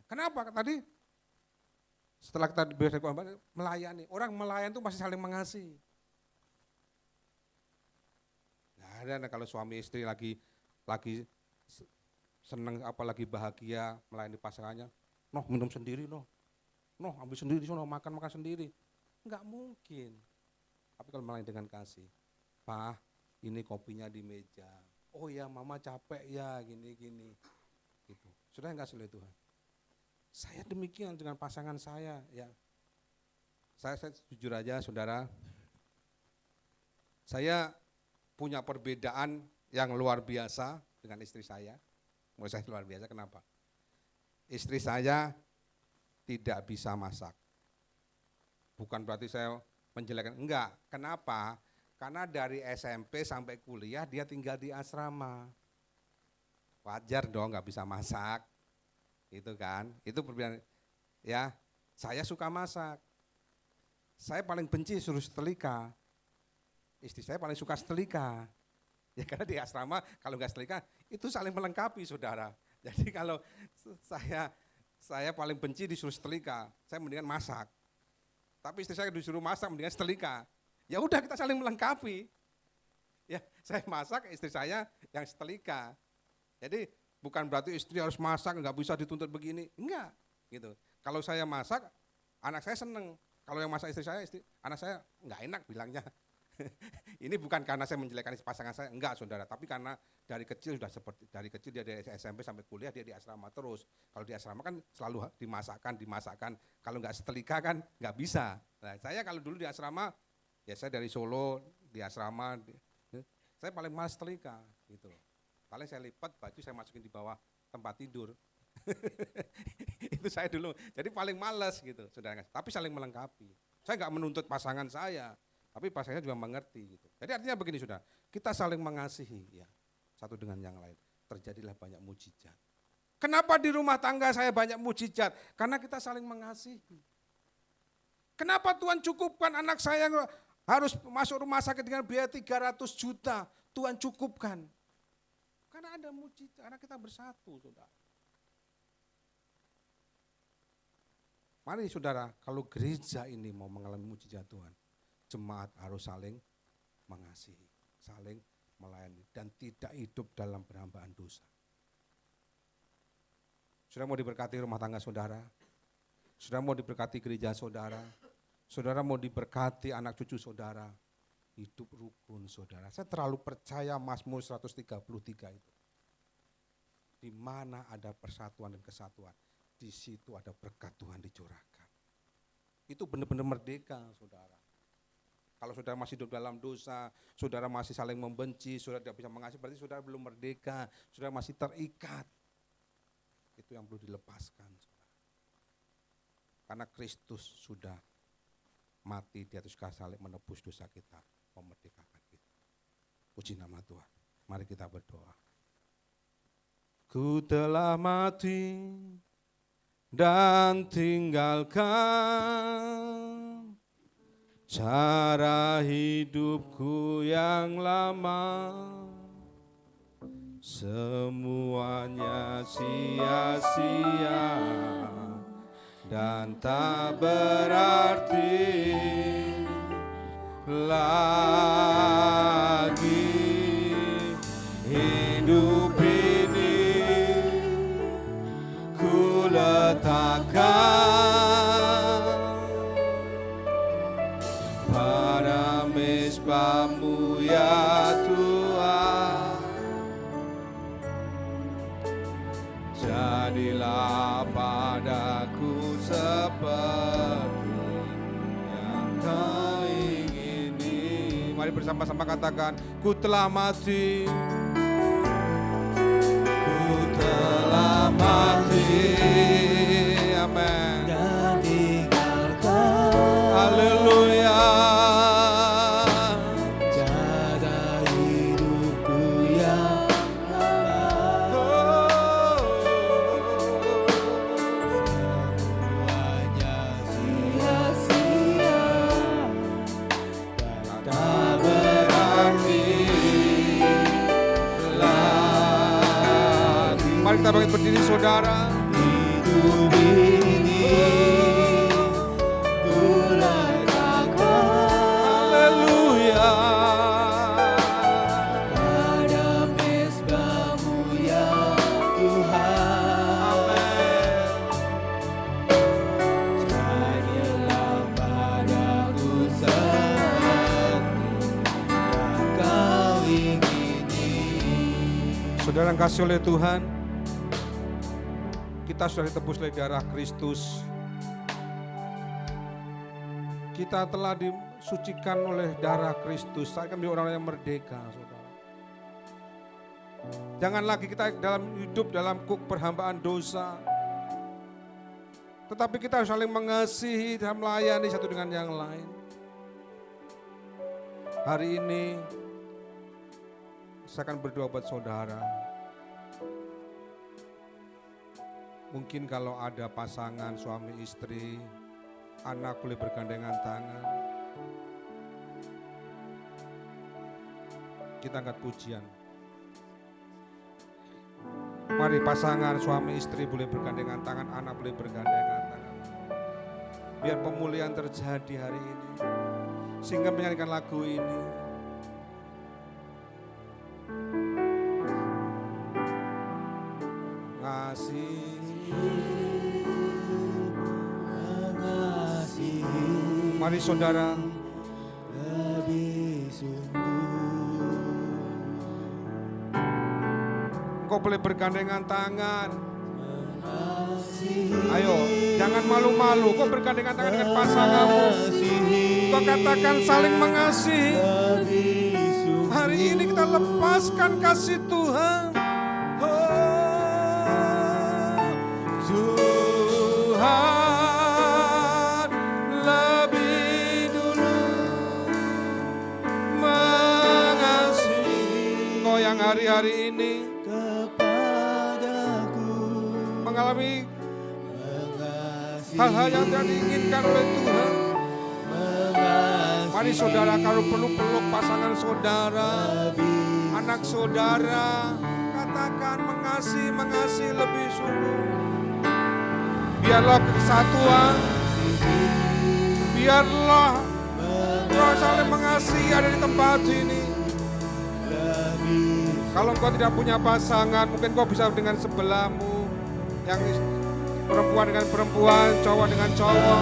Kenapa? Tadi setelah kita melayani, orang melayani itu masih saling mengasihi. Nah, ada kalau suami istri lagi senang apalagi bahagia melayani pasangannya, noh minum sendiri noh ambil sendiri sono makan sendiri, enggak mungkin. Tapi kalau melayani dengan kasih, Pak ini kopinya di meja, oh ya mama capek ya gini gitu. Sudah enggak oleh Tuhan. Saya demikian dengan pasangan saya ya. Saya jujur aja saudara, Saya punya perbedaan yang luar biasa dengan istri saya. Menurut saya luar biasa, kenapa? Istri saya tidak bisa masak. Bukan berarti saya menjelekkan, enggak. Kenapa? Karena dari SMP sampai kuliah dia tinggal di asrama. Wajar dong nggak bisa masak, itu kan? Itu perbedaan. Ya, saya suka masak. Saya paling benci suruh setrika. Istri saya paling suka setrika. Ya karena di asrama kalau nggak setrika itu saling melengkapi, saudara. Jadi kalau saya paling benci disuruh setrika, saya mendingan masak. Tapi istri saya disuruh masak, mendingan setrika. Ya udah kita saling melengkapi. Ya saya masak, istri saya yang setrika. Jadi bukan berarti istri harus masak, nggak bisa dituntut begini, enggak. Gitu. Kalau saya masak, anak saya seneng. Kalau yang masak istri saya, anak saya nggak enak bilangnya. Ini bukan karena saya menjelekkan pasangan saya, enggak saudara. Tapi karena dari kecil sudah seperti, dari kecil dia dari SMP sampai kuliah dia di asrama terus. Kalau di asrama kan selalu dimasakkan. Kalau nggak setelika kan nggak bisa. Nah, saya kalau dulu di asrama, ya saya dari Solo di asrama, saya paling malas setelika gitu. Paling saya lipat baju saya masukin di bawah tempat tidur. Itu saya dulu. Jadi paling malas gitu, saudara. Tapi saling melengkapi. Saya nggak menuntut pasangan saya, tapi pasangannya juga mengerti gitu. Jadi artinya begini saudara, kita saling mengasihi ya satu dengan yang lain. Terjadilah banyak mujizat. Kenapa di rumah tangga saya banyak mujizat? Karena kita saling mengasihi. Kenapa Tuhan cukupkan anak saya harus masuk rumah sakit dengan biaya 300 juta? Tuhan cukupkan. Karena ada mujizat, karena kita bersatu, saudara. Mari saudara, kalau gereja ini mau mengalami mujizat Tuhan, jemaat harus saling mengasihi, saling melayani, dan tidak hidup dalam penambahan dosa. Saudara mau diberkati rumah tangga saudara, saudara mau diberkati gereja saudara, saudara mau diberkati anak cucu saudara, hidup rukun saudara. Saya terlalu percaya Mazmur 133 itu. Di mana ada persatuan dan kesatuan, di situ ada berkat Tuhan dicurahkan. Itu benar-benar merdeka saudara. Kalau saudara masih hidup dalam dosa, saudara masih saling membenci, saudara tidak bisa mengasihi, berarti saudara belum merdeka, saudara masih terikat. Itu yang perlu dilepaskan saudara. Karena Kristus sudah mati di atas kayu salib menebus dosa kita, memerdekakan kita. Puji nama Tuhan. Mari kita berdoa. Ku telah mati dan tinggalkan cara hidupku yang lama. Semuanya sia-sia dan tak berarti lagi. Hidup ini ku letakkan pada mezbah-Mu ya Tuhan. Jadilah padaku seperti yang Kau ingini. Mari bersama-sama katakan, ku telah mati, ku telah mati, amin, Dan tinggalkan haleluya. cara hidupku yang semuanya sia-sia dan tak Berarti lagi. Mari kita bangkit berdiri saudara. hidup ini ku letakkan Haleluya. pada mezbah-Mu ya Tuhan. Jadilah padaku seperti yang Kau ingini. Saudara yang kasih oleh Tuhan, kita sudah ditebus oleh darah Kristus. Kita telah disucikan oleh darah Kristus. Saya akan menjadi orang yang merdeka, saudara. Jangan lagi kita dalam hidup dalam perhambaan dosa. Tetapi kita harus saling mengasihi dan melayani satu dengan yang lain. Hari ini saya akan berdoa buat saudara. Mungkin kalau ada pasangan suami istri, anak boleh bergandengan tangan. Kita angkat pujian. Mari pasangan suami istri boleh bergandengan tangan, anak boleh bergandengan tangan. Biar pemulihan terjadi hari ini. Sehingga menyanyikan lagu ini. Mari saudara, engkau boleh bergandengan tangan. Ayo, jangan malu-malu. Kau bergandengan tangan dengan pasanganmu. Kau katakan saling mengasihi. Hari ini kita lepaskan kasih Tuhan. Tuhan lebih dulu mengasihi. Kau yang hari-hari ini mengalami hal-hal yang tidak diinginkan oleh Tuhan. Mari saudara, kalau perlu peluk pasangan saudara, anak saudara, katakan mengasihi lebih sungguh. Biarlah kesatuan, biarlah roh saling mengasihi ada di tempat ini. Kalau engkau tidak punya pasangan, mungkin kau bisa dengan sebelahmu, yang perempuan dengan perempuan, cowok dengan cowok,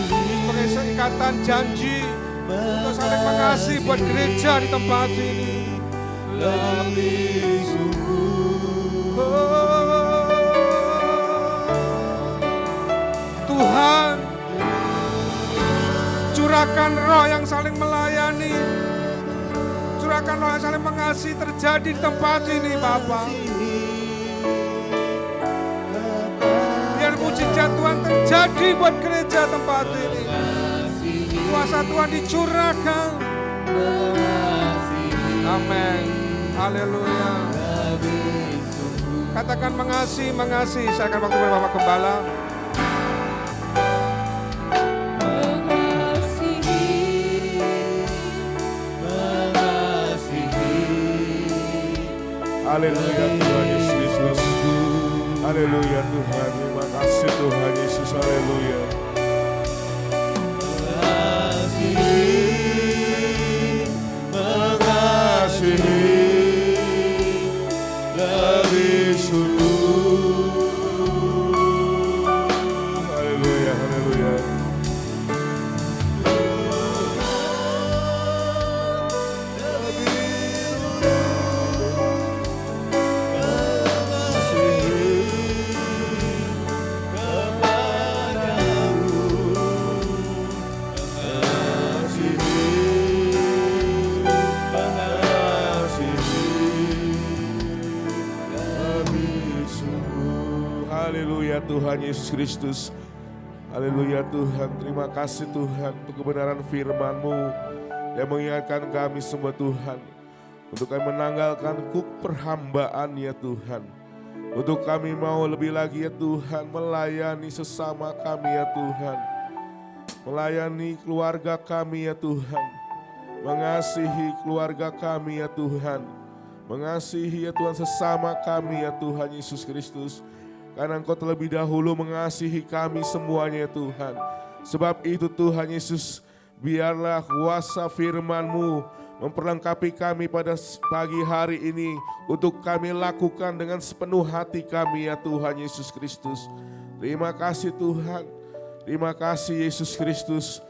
sebagai seikatan janji untuk saling mengasihi buat gereja di tempat ini. Lebih sungguh. Tuhan, curahkan roh yang saling melayani, curahkan roh yang saling mengasihi terjadi di tempat ini, Bapa. Biar mujizat Tuhan terjadi buat gereja tempat ini. Kuasa Tuhan dicurahkan. Amin. Haleluya. Katakan mengasihi. Saya akan waktu kepada Bapak Gembala. Haleluya Tuhan Yesus. Haleluya Tuhan. Terima kasih Tuhan Yesus. Haleluya. Mengasihi lebih sungguh. Haleluya, haleluya. Haleluya Tuhan Yesus Kristus. Haleluya Tuhan, terima kasih Tuhan untuk kebenaran firman-Mu yang mengingatkan kami semua Tuhan. Untuk kami menanggalkan kuk perhambaan ya Tuhan. Untuk kami mau lebih lagi ya Tuhan melayani sesama kami ya Tuhan. Melayani keluarga kami ya Tuhan. Mengasihi keluarga kami ya Tuhan. Mengasihi ya Tuhan sesama kami ya Tuhan Yesus Kristus. Karena Engkau terlebih dahulu mengasihi kami semuanya Tuhan. Sebab itu Tuhan Yesus, biarlah kuasa firman-Mu memperlengkapi kami pada pagi hari ini. Untuk kami lakukan dengan sepenuh hati kami ya Tuhan Yesus Kristus. Terima kasih Tuhan. Terima kasih Yesus Kristus.